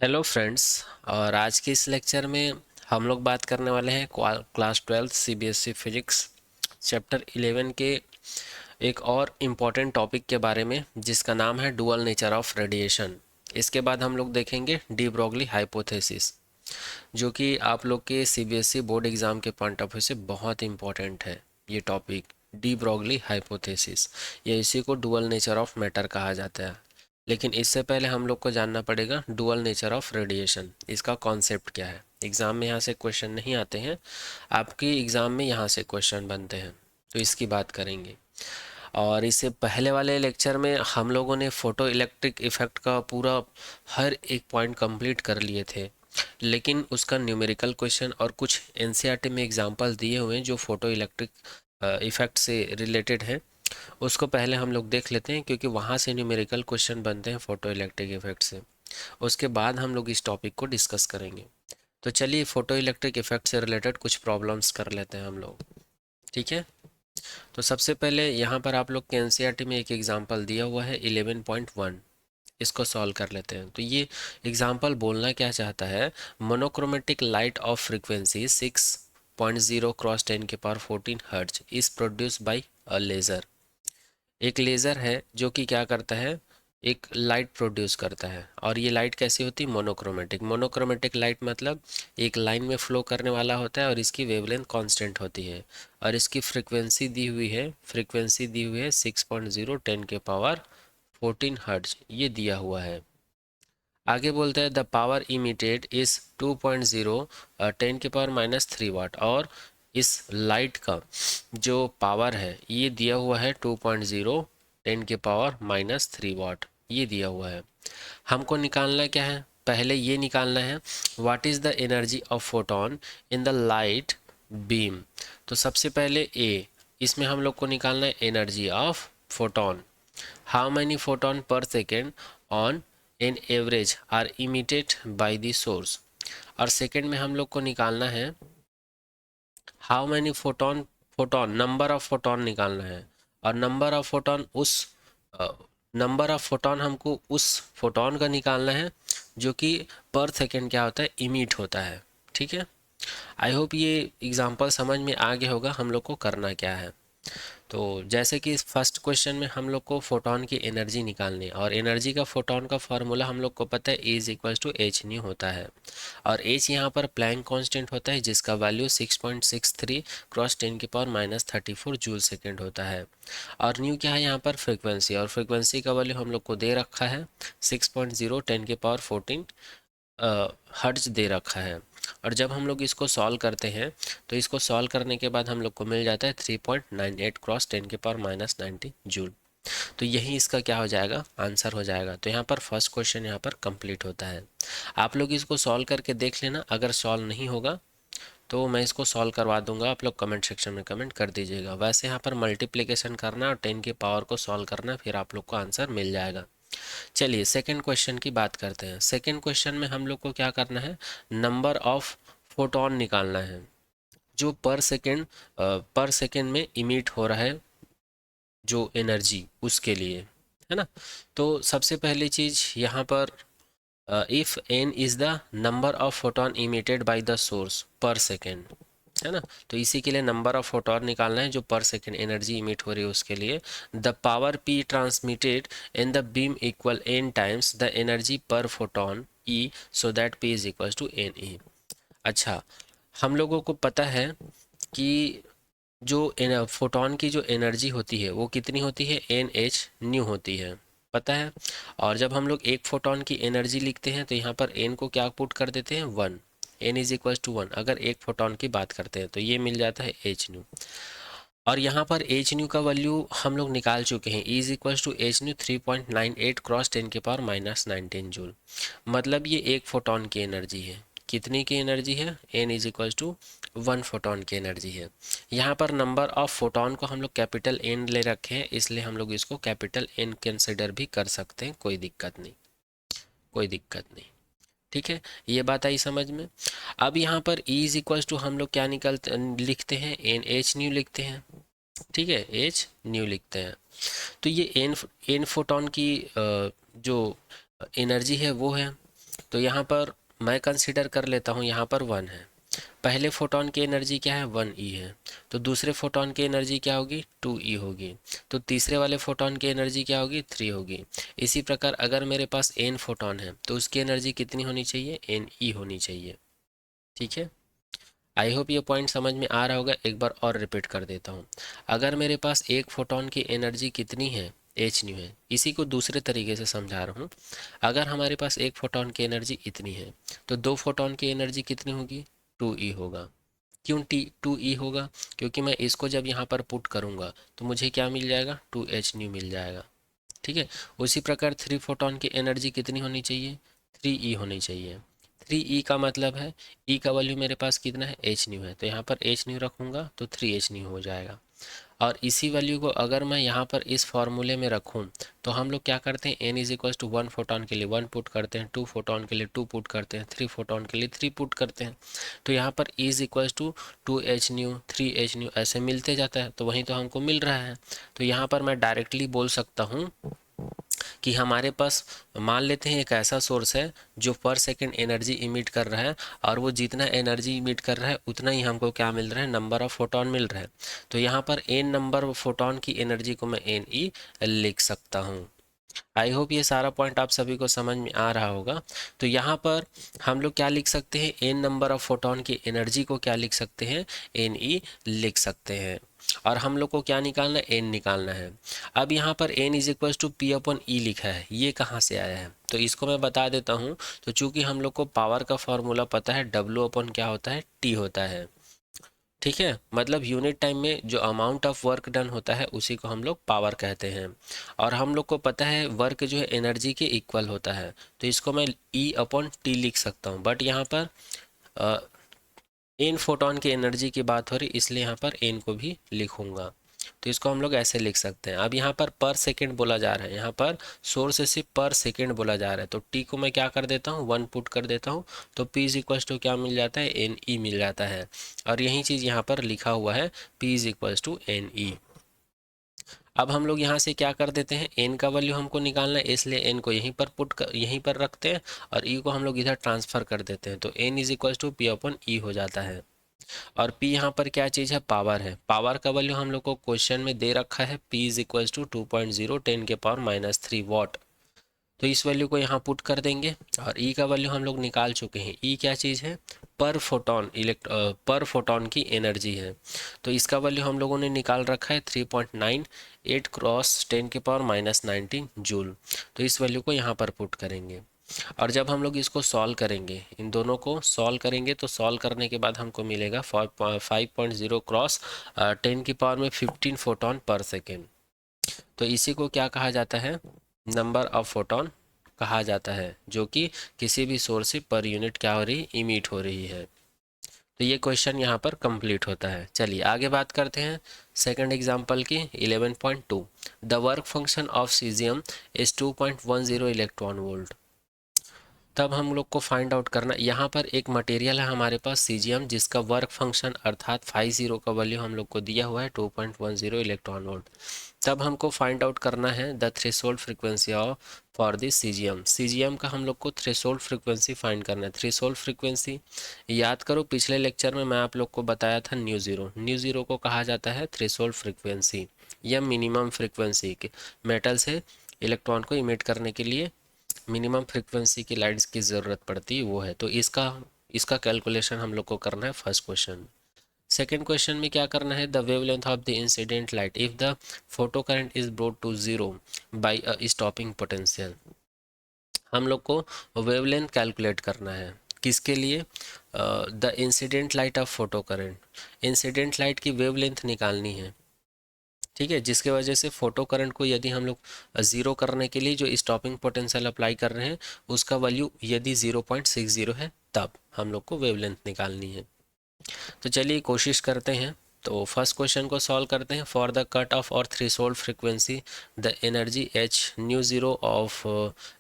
Hello friends. और आज के इस लेक्चर में हम लोग बात करने वाले हैं क्लास 12 सीबीएसई फिजिक्स चैप्टर 11 के एक और इम्पॉर्टेंट टॉपिक के बारे में, जिसका नाम है डुअल नेचर ऑफ रेडिएशन। इसके बाद हम लोग देखेंगे डी ब्रोगली हाइपोथेसिस, जो कि आप लोग के सीबीएसई बोर्ड एग्ज़ाम के पॉइंट ऑफ व्यू से बहुत इम्पॉर्टेंट है। ये टॉपिक डी ब्रोगली हाइपोथेसिस, या इसी को डुअल नेचर ऑफ मैटर कहा जाता है। लेकिन इससे पहले हम लोग को जानना पड़ेगा डुअल नेचर ऑफ रेडिएशन, इसका कॉन्सेप्ट क्या है। एग्ज़ाम में यहाँ से क्वेश्चन नहीं आते हैं, आपके एग्ज़ाम में यहाँ से क्वेश्चन बनते हैं, तो इसकी बात करेंगे। और इससे पहले वाले लेक्चर में हम लोगों ने फोटो इलेक्ट्रिक इफ़ेक्ट का पूरा हर एक पॉइंट कंप्लीट कर लिए थे, लेकिन उसका न्यूमेरिकल क्वेश्चन और कुछ एनसीईआरटी में एग्जांपल दिए हुए हैं जो फोटो इलेक्ट्रिक इफ़ेक्ट से रिलेटेड है। उसको पहले हम लोग देख लेते हैं, क्योंकि वहाँ से न्यूमेरिकल क्वेश्चन बनते हैं फोटो इलेक्ट्रिक इफेक्ट से। उसके बाद हम लोग इस टॉपिक को डिस्कस करेंगे। तो चलिए फोटो इलेक्ट्रिक इफेक्ट से रिलेटेड कुछ प्रॉब्लम्स कर लेते हैं हम लोग, ठीक है। तो सबसे पहले यहाँ पर आप लोग के एनसीईआरटी में एक एग्जाम्पल दिया हुआ है 11.1, इसको सॉल्व कर लेते हैं। तो ये एग्जाम्पल बोलना क्या चाहता है, monochromatic light of frequency 6.0 cross 10 के power 14 hertz is produce by a laser. एक लेज़र है जो कि क्या करता है, एक लाइट प्रोड्यूस करता है। और ये लाइट कैसी होती है, मोनोक्रोमेटिक। मोनोक्रोमेटिक लाइट मतलब एक लाइन में फ्लो करने वाला होता है और इसकी वेवलेंथ कांस्टेंट होती है। और इसकी फ्रीक्वेंसी दी हुई है, 6.0 10 के पावर 14 हर्ट्ज, ये दिया हुआ है। आगे बोलते हैं द पावर इमिटेड इज 2.0 10 के पावर -3 वाट। और इस लाइट का जो पावर है ये दिया हुआ है 2.0 10 के पावर -3 वाट, ये दिया हुआ है। हमको निकालना क्या है, पहले ये निकालना है what is the energy of photon in the light beam. तो सबसे पहले ए, इसमें हम लोग को निकालना है energy of photon, how many photon per second on an average are emitted by the source. और सेकेंड में हम लोग को निकालना है how many photon, photon number of photon निकालना है। और नंबर ऑफ फोटोन उस नंबर ऑफ फोटोन हमको उस फोटोन का निकालना है जो कि पर सेकेंड क्या होता है, इमिट होता है, ठीक है। आई होप ये एग्जांपल समझ में आ गया होगा हम लोग को करना क्या है। तो जैसे कि इस फर्स्ट क्वेश्चन में हम लोग को फोटोन की एनर्जी निकालनी है, और एनर्जी का फोटोन का फार्मूला हम लोग को पता है, E is equals to H nu होता है। और एच यहाँ पर प्लैंक कांस्टेंट होता है, जिसका वैल्यू 6.63 क्रॉस 10 की पावर -34 जूल सेकेंड होता है। और न्यू क्या है यहाँ पर, फ्रिक्वेंसी, और फ्रिक्वेंसी का वैल्यू हम लोग को दे रखा है 6.0 10 के पावर 14 हर्ट्ज दे रखा है। और जब हम लोग इसको सॉल्व करते हैं तो इसको सॉल्व करने के बाद हम लोग को मिल जाता है 3.98 क्रॉस 10 के पावर -90 जूल। तो यही इसका क्या हो जाएगा, आंसर हो जाएगा। तो यहाँ पर फर्स्ट क्वेश्चन यहाँ पर कंप्लीट होता है। आप लोग इसको सॉल्व करके देख लेना, अगर सॉल्व नहीं होगा तो मैं इसको सॉल्व करवा दूंगा, आप लोग कमेंट सेक्शन में कमेंट कर दीजिएगा। वैसे यहाँ पर मल्टीप्लिकेशन करना और 10 की पावर को सॉल्व करना, फिर आप लोग को आंसर मिल जाएगा। चलिए सेकंड क्वेश्चन की बात करते हैं। सेकंड क्वेश्चन में हम लोग को क्या करना है, नंबर ऑफ फोटोन निकालना है जो पर सेकेंड में इमिट हो रहा है, जो एनर्जी उसके लिए, है ना। तो सबसे पहली चीज़ यहाँ पर, if N is the number of photon emitted by the source per second, है ना। तो इसी के लिए नंबर ऑफ फोटोन निकालना है जो पर सेकेंड एनर्जी इमिट हो रही है उसके लिए। The power P transmitted in the beam equal N times the energy per photon E, so that P is equal to N E. अच्छा, हम लोगों को पता है कि जो फोटोन की जो एनर्जी होती है वो कितनी होती है, एन एच न्यू होती है, पता है। और जब हम लोग एक फोटोन की एनर्जी लिखते हैं तो यहाँ पर एन को क्या पुट कर देते हैं, 1, एन इज इक्वल टू 1। अगर एक फोटोन की बात करते हैं तो ये मिल जाता है एच न्यू। और यहाँ पर एच न्यू का वैल्यू हम लोग निकाल चुके हैं, E is equal to H nu 3.98 cross 10 के पावर -19 जूल। मतलब ये एक फोटोन की एनर्जी है। कितनी की एनर्जी है, N is equal to 1 photon की एनर्जी है। यहाँ पर नंबर ऑफ फोटोन को हम लोग कैपिटल एन ले रखे हैं, इसलिए हम लोग इसको कैपिटल एन कंसिडर भी कर सकते हैं, कोई दिक्कत नहीं, कोई दिक्कत नहीं, ठीक है। ये बात आई समझ में। अब यहाँ पर E इज इक्वल टू हम लोग क्या लिखते हैं, एन एच न्यू लिखते हैं, ठीक है, एच न्यू लिखते हैं। तो ये एन एन फोटोन की जो एनर्जी है वो है तो यहाँ पर मैं कंसिडर कर लेता हूँ, यहाँ पर 1 है। पहले फोटोन की एनर्जी क्या है, 1 E है। तो दूसरे फोटोन की एनर्जी क्या होगी, 2 E होगी। तो तीसरे वाले फोटोन की एनर्जी क्या होगी, 3 होगी। इसी प्रकार अगर मेरे पास n फोटोन है तो उसकी एनर्जी कितनी होनी चाहिए, Ne होनी चाहिए। ठीक है, आई होप ये पॉइंट समझ में आ रहा होगा। एक बार और रिपीट कर देता हूँ। अगर मेरे पास एक फोटोन की एनर्जी कितनी है, h न्यू है। इसी को दूसरे तरीके से समझा रहा हूँ। अगर हमारे पास एक फोटोन की एनर्जी इतनी है तो दो फोटोन की एनर्जी कितनी होगी, 2E होगा। क्यों 2E होगा, क्योंकि मैं इसको जब यहाँ पर पुट करूँगा तो मुझे क्या मिल जाएगा, 2H न्यू मिल जाएगा। ठीक है, उसी प्रकार 3 फोटोन की एनर्जी कितनी होनी चाहिए, 3E होनी चाहिए। 3E का मतलब है E का वैल्यू मेरे पास कितना है, H न्यू है। तो यहाँ पर H न्यू रखूँगा तो 3H न्यू हो जाएगा। और इसी वैल्यू को अगर मैं यहाँ पर इस फॉर्मूले में रखूँ तो हम लोग क्या करते हैं, n is equals to 1 photon के लिए 1 पुट करते हैं, 2 फोटोन के लिए 2 पुट करते हैं, 3 फोटोन के लिए 3 पुट करते हैं। तो यहाँ पर E is equals to 2H nu 3H nu ऐसे मिलते जाता है। तो वहीं तो हमको मिल रहा है। तो यहाँ पर मैं डायरेक्टली बोल सकता हूँ कि हमारे पास, मान लेते हैं एक ऐसा सोर्स है जो पर सेकेंड एनर्जी इमिट कर रहा है, और वो जितना एनर्जी इमिट कर रहा है उतना ही हमको क्या मिल रहा है, नंबर ऑफ फोटोन मिल रहा है। तो यहाँ पर n नंबर ऑफ फोटोन की एनर्जी को मैं Ne लिख सकता हूँ। आई होप ये सारा पॉइंट आप सभी को समझ में आ रहा होगा। तो यहाँ पर हम लोग क्या लिख सकते हैं, n नंबर ऑफ फोटोन की एनर्जी को क्या लिख सकते हैं, Ne लिख सकते हैं। और हम लोग को क्या निकालना है, n निकालना है। अब यहाँ पर n is equal to P upon E लिखा है, ये कहाँ से आया है, तो इसको मैं बता देता हूँ। तो चूंकि हम लोग को पावर का फॉर्मूला पता है, W अपॉन क्या होता है, T होता है। ठीक है, मतलब यूनिट टाइम में जो अमाउंट ऑफ वर्क डन होता है उसी को हम लोग पावर कहते हैं। और हम लोग को पता है वर्क जो है एनर्जी के इक्वल होता है। तो इसको मैं E अपॉन टी लिख सकता हूँ। बट यहाँ पर एन फोटोन की एनर्जी की बात हो रही, इसलिए यहाँ पर एन को भी लिखूंगा। तो इसको हम लोग ऐसे लिख सकते हैं। अब यहाँ पर सेकेंड बोला जा रहा है, यहाँ पर सोर्स से पर सेकेंड बोला जा रहा है। तो टी को मैं क्या कर देता हूँ, 1 पुट कर देता हूँ। तो पी इज इक्वल्स टू क्या मिल जाता है, एन ई मिल जाता है। और यही चीज़ यहाँ पर लिखा हुआ है, P is equals to N E. अब हम लोग यहाँ से क्या कर देते हैं, n का वैल्यू हमको निकालना है, इसलिए n को यहीं पर रखते हैं, और e को हम लोग इधर ट्रांसफर कर देते हैं। तो n is equals to P upon E हो जाता है। और P यहाँ पर क्या चीज़ है, पावर है। पावर का वैल्यू हम लोग को क्वेश्चन में दे रखा है, P is equals to 2.0 10⁻³ watt. तो इस वैल्यू को यहाँ पुट कर देंगे। और E का वैल्यू हम लोग निकाल चुके हैं। E क्या चीज़ है, पर फोटोन की एनर्जी है। तो इसका वैल्यू हम लोगों ने निकाल रखा है 3.98 क्रॉस 10⁻19 जूल। तो इस वैल्यू को यहाँ पर पुट करेंगे। और जब हम लोग इसको सॉल्व करेंगे, इन दोनों को सॉल्व करेंगे, तो सॉल्व करने के बाद हमको मिलेगा 5.0 क्रॉस 10⁻15 फोटोन पर सेकेंड। तो इसी को क्या कहा जाता है, नंबर ऑफ फोटोन कहा जाता है, जो कि किसी भी सोर्स से पर यूनिट क्या हो रही, इमिट हो रही है। तो ये क्वेश्चन यहाँ पर कंप्लीट होता है। चलिए आगे बात करते हैं सेकंड एग्जांपल की 11.2। The work function of caesium is 2.10 electron volt. तब हम लोग को फाइंड आउट करना, यहाँ पर एक मटेरियल है हमारे पास सीजियम, जिसका वर्क फंक्शन अर्थात 50 का वैल्यू हम लोग को दिया हुआ है 2.10 इलेक्ट्रॉन वोल्ट। तब हमको फाइंड आउट करना है the threshold frequency of for this caesium. Caesium का हम लोग को थ्रेशोल्ड फ्रीक्वेंसी फाइंड करना है। थ्रेशोल्ड फ्रीक्वेंसी याद करो, पिछले लेक्चर में मैं आप लोग को बताया था न्यू ज़ीरो। न्यू ज़ीरो को कहा जाता है थ्रेशोल्ड फ्रीक्वेंसी या मिनिमम फ्रीक्वेंसी के, मेटल से इलेक्ट्रॉन को इमिट करने के लिए मिनिमम फ्रीक्वेंसी की लाइट्स की ज़रूरत पड़ती है, वो है। तो इसका कैलकुलेशन हम लोग को करना है फर्स्ट क्वेश्चन। सेकेंड क्वेश्चन में क्या करना है, the wavelength of the incident light if the photo current is brought to 0 by a stopping potential. हम लोग को वेवलेंथ कैलकुलेट करना है, किसके लिए, the incident light of photo current. Incident light की वेवलेंथ निकालनी है। ठीक है, जिसके वजह से फोटो करंट को यदि हम लोग ज़ीरो करने के लिए जो स्टॉपिंग पोटेंशियल अप्लाई कर रहे हैं उसका वैल्यू यदि 0.60 है, तब हम लोग को वेवलेंथ निकालनी है। तो चलिए कोशिश करते हैं। तो फर्स्ट क्वेश्चन को सॉल्व करते हैं। फॉर द कट ऑफ और threshold frequency the energy h nu zero of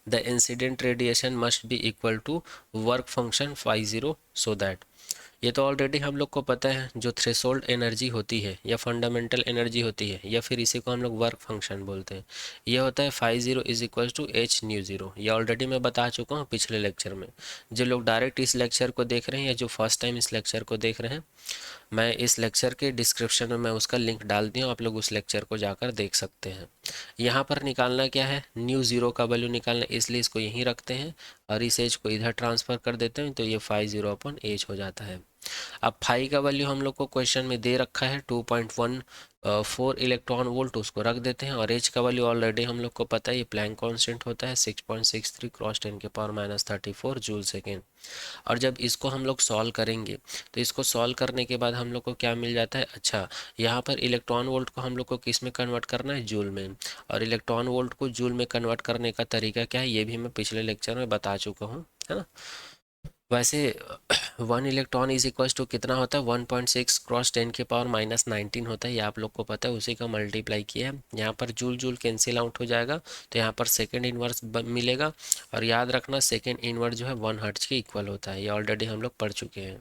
the incident radiation must be equal to work function 50 so that. ये तो ऑलरेडी हम लोग को पता है, जो थ्रेशोल्ड एनर्जी होती है या फंडामेंटल एनर्जी होती है, या फिर इसी को हम लोग वर्क फंक्शन बोलते हैं, ये होता है phi zero is equal to H nu zero. ये ऑलरेडी मैं बता चुका हूँ पिछले लेक्चर में। जो लोग डायरेक्ट इस लेक्चर को देख रहे हैं या जो फर्स्ट टाइम इस लेक्चर को देख रहे हैं, मैं इस लेक्चर के डिस्क्रिप्शन में मैं उसका लिंक डाल दिया हूँ, आप लोग उस लेक्चर को जाकर देख सकते हैं। यहाँ पर निकालना क्या है, न्यू ज़ीरो का वैल्यू निकालना, इसलिए इसको यहीं रखते हैं और इस एज को इधर ट्रांसफ़र कर देते हैं, तो ये फाई ज़ीरो अपॉन एज हो जाता है। अब फाई का वैल्यू हम लोग को क्वेश्चन में दे रखा है 2.14 इलेक्ट्रॉन वोल्ट, उसको रख देते हैं। और एच का वैल्यू ऑलरेडी हम लोग को पता है, ये प्लैंक कांस्टेंट होता है 6.63 क्रॉस 10⁻³ जूल सेकेंड। और जब इसको हम लोग सॉल्व करेंगे तो इसको सॉल्व करने के बाद हम लोग को क्या मिल जाता है, अच्छा यहाँ पर इलेक्ट्रॉन वोल्ट को हम लोग को किस में कन्वर्ट करना है, जूल में। और इलेक्ट्रॉन वोल्ट को जूल में कन्वर्ट करने का तरीका क्या है, ये भी मैं पिछले लेक्चर में बता चुका हूँ, है ना। वैसे 1 इलेक्ट्रॉन इज इक्वल टू कितना होता है, 1.6 क्रॉस 10⁻⁻19 होता है, ये आप लोग को पता है, उसी का मल्टीप्लाई किया है। यहाँ पर जूल जूल कैंसिल आउट हो जाएगा, तो यहाँ पर सेकेंड इन्वर्स मिलेगा। और याद रखना सेकेंड इन्वर्स जो है 1 हर्ट्ज के इक्वल होता है, ये ऑलरेडी हम लोग पढ़ चुके हैं।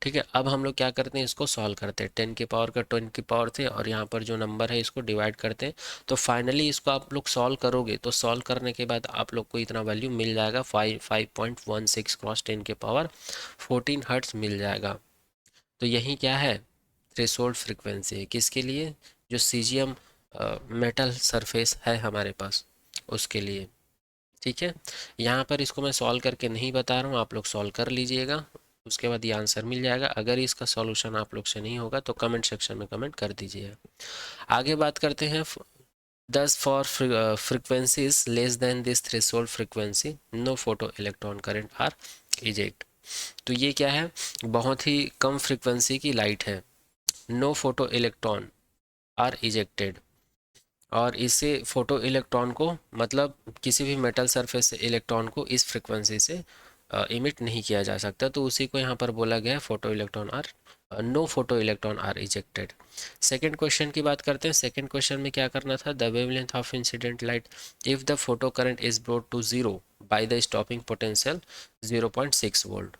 ठीक है, अब हम लोग क्या करते हैं, इसको सॉल्व करते हैं, 10 की पावर का 10 की पावर से, और यहाँ पर जो नंबर है इसको डिवाइड करते हैं। तो फाइनली इसको आप लोग सॉल्व करोगे तो सॉल्व करने के बाद आप लोग को इतना वैल्यू मिल जाएगा, 5.16 क्रॉस 10 के पावर 14 हर्ट्ज मिल जाएगा। तो यही क्या है, थ्रेशोल्ड फ्रिक्वेंसी है, किसके लिए, जो सीजियम मेटल सरफेस है हमारे पास, उसके लिए। ठीक है, यहाँ पर इसको मैं सॉल्व करके नहीं बता रहा हूँ, आप लोग सॉल्व कर लीजिएगा, उसके बाद ये आंसर मिल जाएगा। अगर इसका सॉल्यूशन आप लोग से नहीं होगा तो कमेंट सेक्शन में कमेंट कर दीजिए। आगे बात करते हैं, thus for frequencies less than this threshold frequency no photo electron current are eject. तो ये क्या है, बहुत ही कम फ्रिक्वेंसी की लाइट है, no photo electron are ejected. और इससे फोटो इलेक्ट्रॉन को, मतलब किसी भी मेटल सरफेस से इलेक्ट्रॉन को इस फ्रिक्वेंसी से इमिट नहीं किया जा सकता, तो उसी को यहाँ पर बोला गया है photo electron are, no photo electron are ejected. Second question की बात करते हैं। सेकेंड क्वेश्चन में क्या करना था, the wavelength of incident light if the photo current is brought to zero by the stopping potential 0.6 volt.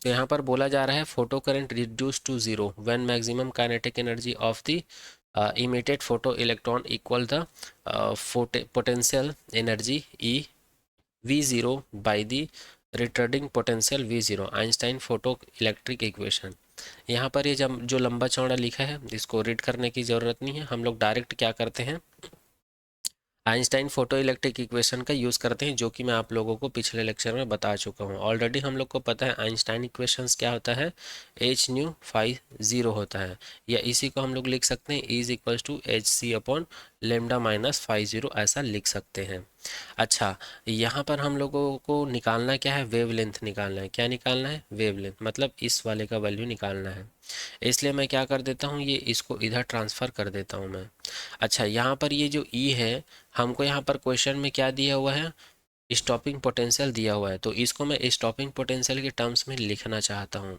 तो यहाँ पर बोला जा रहा है photo current reduce to zero when maximum kinetic energy of the emitted photo electron equal the potential energy E V0 by the returning potential V0, Einstein photo electric equation. यहाँ पर ये जब जो लंबा चौड़ा लिखा है इसको रीड करने की ज़रूरत नहीं है, हम लोग डायरेक्ट क्या करते हैं, आइंस्टाइन फोटो इलेक्ट्रिक इक्वेशन का यूज़ करते हैं, जो कि मैं आप लोगों को पिछले लेक्चर में बता चुका हूँ। ऑलरेडी हम लोग को पता है आइंस्टाइन इक्वेशंस क्या होता है, एच न्यू फाई ज़ीरो होता है, या इसी को हम लोग लिख सकते हैं is equals to H C upon lambda minus phi zero, ऐसा लिख सकते हैं। अच्छा, यहाँ पर हम लोगों को निकालना क्या है, वेवलेंथ निकालना है। क्या निकालना है, वेवलेंथ, मतलब इस वाले का वैल्यू निकालना है। इसलिए मैं क्या कर देता हूँ, ये इसको इधर ट्रांसफ़र कर देता हूँ मैं। अच्छा, यहाँ पर ये जो ई है, हमको यहाँ पर क्वेश्चन में क्या दिया हुआ है, स्टॉपिंग पोटेंशियल दिया हुआ है, तो इसको मैं स्टॉपिंग पोटेंशियल के टर्म्स में लिखना चाहता हूँ।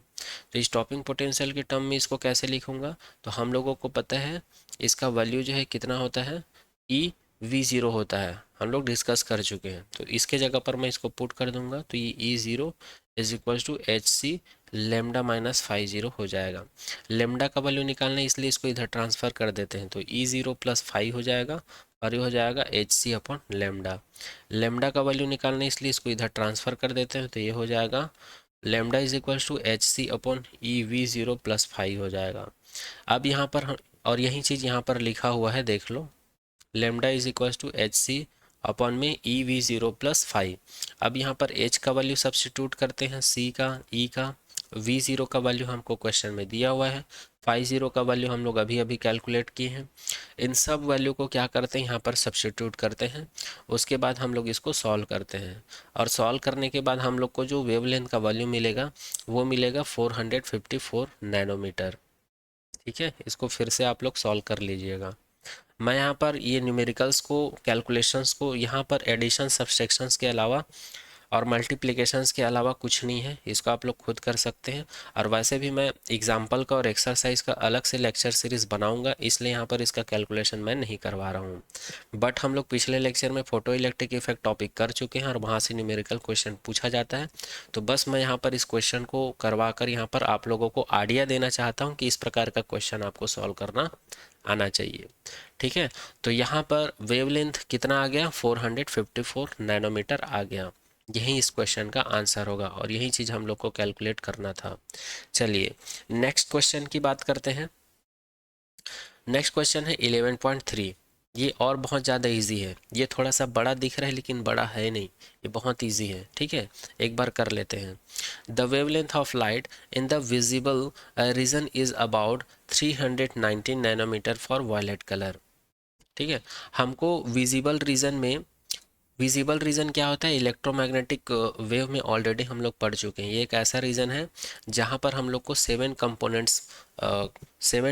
तो स्टॉपिंग पोटेंशियल के टर्म में इसको कैसे लिखूँगा, तो हम लोगों को पता है इसका वैल्यू जो है कितना होता है, ई V0 होता है, हम लोग डिस्कस कर चुके हैं। तो इसके जगह पर मैं इसको पुट कर दूंगा, तो ये E0 is equals to H C lambda minus phi zero हो जाएगा। लेमडा का वैल्यू निकालना है, इसलिए इसको इधर ट्रांसफ़र कर देते हैं, तो E0 प्लस फाई हो जाएगा, और ये हो जाएगा H C upon lambda. Lambda का वैल्यू निकालना है, इसलिए इसको इधर ट्रांसफ़र कर देते हैं, तो ये हो जाएगा lambda is equals to H C upon E V0 plus phi हो जाएगा। अब यहाँ पर और यही चीज़ यहाँ पर लिखा हुआ है, देख लो, lambda is equals to H C upon में ई V0 प्लस फाइव। अब यहाँ पर एच का वैल्यू सब्स्टिट्यूट करते हैं, सी का, ई का, V0 का वैल्यू हमको क्वेश्चन में दिया हुआ है, फाइव ज़ीरो का वैल्यू हम लोग अभी अभी कैलकुलेट किए हैं। इन सब वैल्यू को क्या करते हैं, यहाँ पर सब्स्टिट्यूट करते हैं, उसके बाद हम लोग इसको सॉल्व करते हैं। और सॉल्व करने के बाद हम लोग को जो वेवलेंथ का वैल्यू मिलेगा वो मिलेगा 454 नैनोमीटर। ठीक है, इसको फिर से आप लोग सॉल्व कर लीजिएगा। मैं यहाँ पर ये न्यूमेरिकल्स को, कैलकुलेशंस को यहाँ पर एडिशन सब्सट्रैक्शंस के अलावा और मल्टीप्लिकेशंस के अलावा कुछ नहीं है, इसको आप लोग खुद कर सकते हैं। और वैसे भी मैं एग्जाम्पल का और एक्सरसाइज का अलग से लेक्चर सीरीज बनाऊंगा, इसलिए यहाँ पर इसका कैलकुलेशन मैं नहीं करवा रहा हूँ। बट हम लोग पिछले लेक्चर में फोटो इलेक्ट्रिक इफेक्ट टॉपिक कर चुके हैं और वहाँ से न्यूमेरिकल क्वेश्चन पूछा जाता है। तो बस मैं यहाँ पर इस क्वेश्चन को करवा कर यहाँ पर आप लोगों को आइडिया देना चाहता हूँ कि इस प्रकार का क्वेश्चन आपको सॉल्व करना आना चाहिए। ठीक है, तो यहाँ पर वेवलेंथ कितना आ गया, 454 नैनोमीटर आ गया। यही इस क्वेश्चन का आंसर होगा और यही चीज़ हम लोग को कैलकुलेट करना था। चलिए नेक्स्ट क्वेश्चन की बात करते हैं। नेक्स्ट क्वेश्चन है 11.3। ये और बहुत ज़्यादा इजी है, ये थोड़ा सा बड़ा दिख रहा है लेकिन बड़ा है नहीं, ये बहुत इजी है। ठीक है, एक बार कर लेते हैं। The wavelength of light in the visible region is about 319 nanometre for violet colour. ठीक है, हमको विजिबल रीजन क्या होता है, इलेक्ट्रोमैग्नेटिक वेव में ऑलरेडी हम लोग पढ़ चुके हैं। ये एक ऐसा रीजन है जहाँ पर हम लोग को 7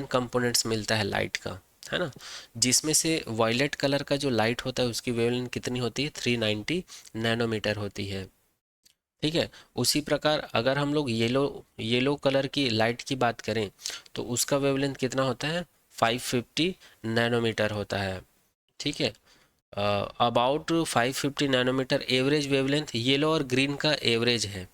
कंपोनेंट्स मिलता है लाइट का, है ना, जिसमें से वायलेट कलर का जो लाइट होता है उसकी वेवलेंथ कितनी होती है, 390 नैनोमीटर होती है। ठीक है, उसी प्रकार अगर हम लोग येलो कलर की लाइट की बात करें तो उसका वेवलेंथ कितना होता है, 550 नैनोमीटर होता है। ठीक है, about 550 nanometre average wavelength yellow और ग्रीन का एवरेज है।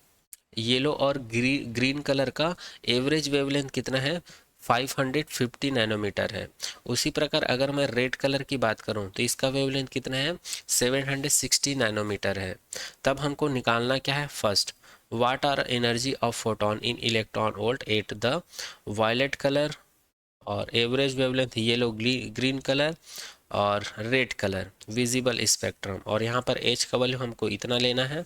येलो और ग्रीन कलर का एवरेज वेवलेंथ कितना है, 550 नैनोमीटर है। उसी प्रकार अगर मैं रेड कलर की बात करूं तो इसका वेवलेंथ कितना है, 760 नैनोमीटर है। तब हमको निकालना क्या है, first what are energy of photon in electron volt at the violet colour और average wavelength yellow green colour और रेड कलर विजिबल स्पेक्ट्रम, और यहाँ पर एच का वैल्यू हमको इतना लेना है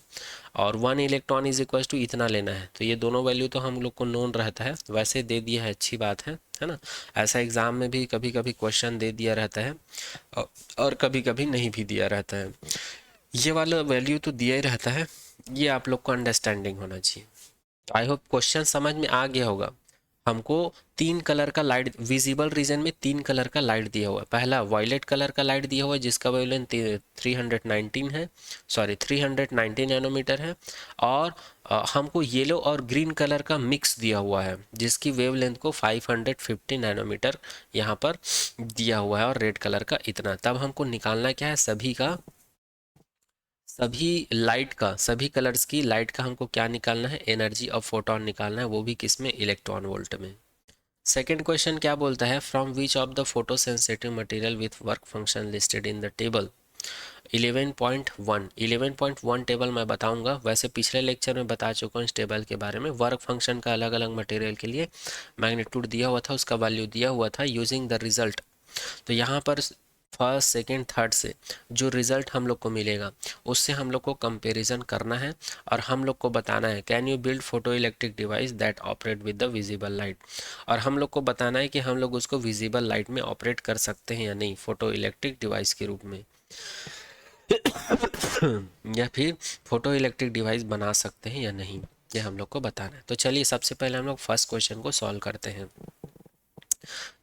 और 1 इलेक्ट्रॉन इज इक्वल टू इतना लेना है। तो ये दोनों वैल्यू तो हम लोग को नोन रहता है, वैसे दे दिया है, अच्छी बात है ना। ऐसा एग्जाम में भी कभी कभी क्वेश्चन दे दिया रहता है और कभी कभी नहीं भी दिया रहता है। ये वाला वैल्यू तो दिया ही रहता है, ये आप लोग को अंडरस्टैंडिंग होना चाहिए। तो आई होप क्वेश्चन समझ में आ गया होगा। हमको 3 कलर का लाइट, विजिबल रीजन में 3 कलर का लाइट दिया हुआ है। पहला वायलेट कलर का लाइट दिया हुआ है जिसका वेवलेंथ 319 है, सॉरी 390 नैनोमीटर है। और हमको येलो और ग्रीन कलर का मिक्स दिया हुआ है जिसकी वेवलेंथ को 550 नैनोमीटर यहाँ पर दिया हुआ है, और रेड कलर का इतना। तब हमको निकालना क्या है, सभी लाइट का, सभी कलर्स की लाइट का हमको क्या निकालना है, एनर्जी ऑफ फोटोन निकालना है, वो भी किस में, इलेक्ट्रॉन वोल्ट में। सेकेंड क्वेश्चन क्या बोलता है, from which of the photo sensitive material with work function listed in the table 11.1 table मैं बताऊंगा। वैसे पिछले लेक्चर में बता चुका हूँ इस टेबल के बारे में। वर्क फंक्शन का अलग अलग मटेरियल के लिए मैग्नीट्यूड दिया हुआ था, उसका वैल्यू दिया हुआ था यूजिंग द रिजल्ट। तो यहाँ पर फर्स्ट सेकेंड थर्ड से जो रिजल्ट हम लोग को मिलेगा उससे हम लोग को कंपैरिजन करना है और हम लोग को बताना है, can you build photo electric device that operate with the visible light. और हम लोग को बताना है कि हम लोग उसको विजिबल लाइट में ऑपरेट कर सकते हैं या नहीं, फोटो इलेक्ट्रिक डिवाइस के रूप में या फिर फोटो इलेक्ट्रिक डिवाइस बना सकते हैं या नहीं, ये हम लोग को बताना है। तो चलिए सबसे पहले हम लोग फर्स्ट क्वेश्चन को सॉल्व करते हैं।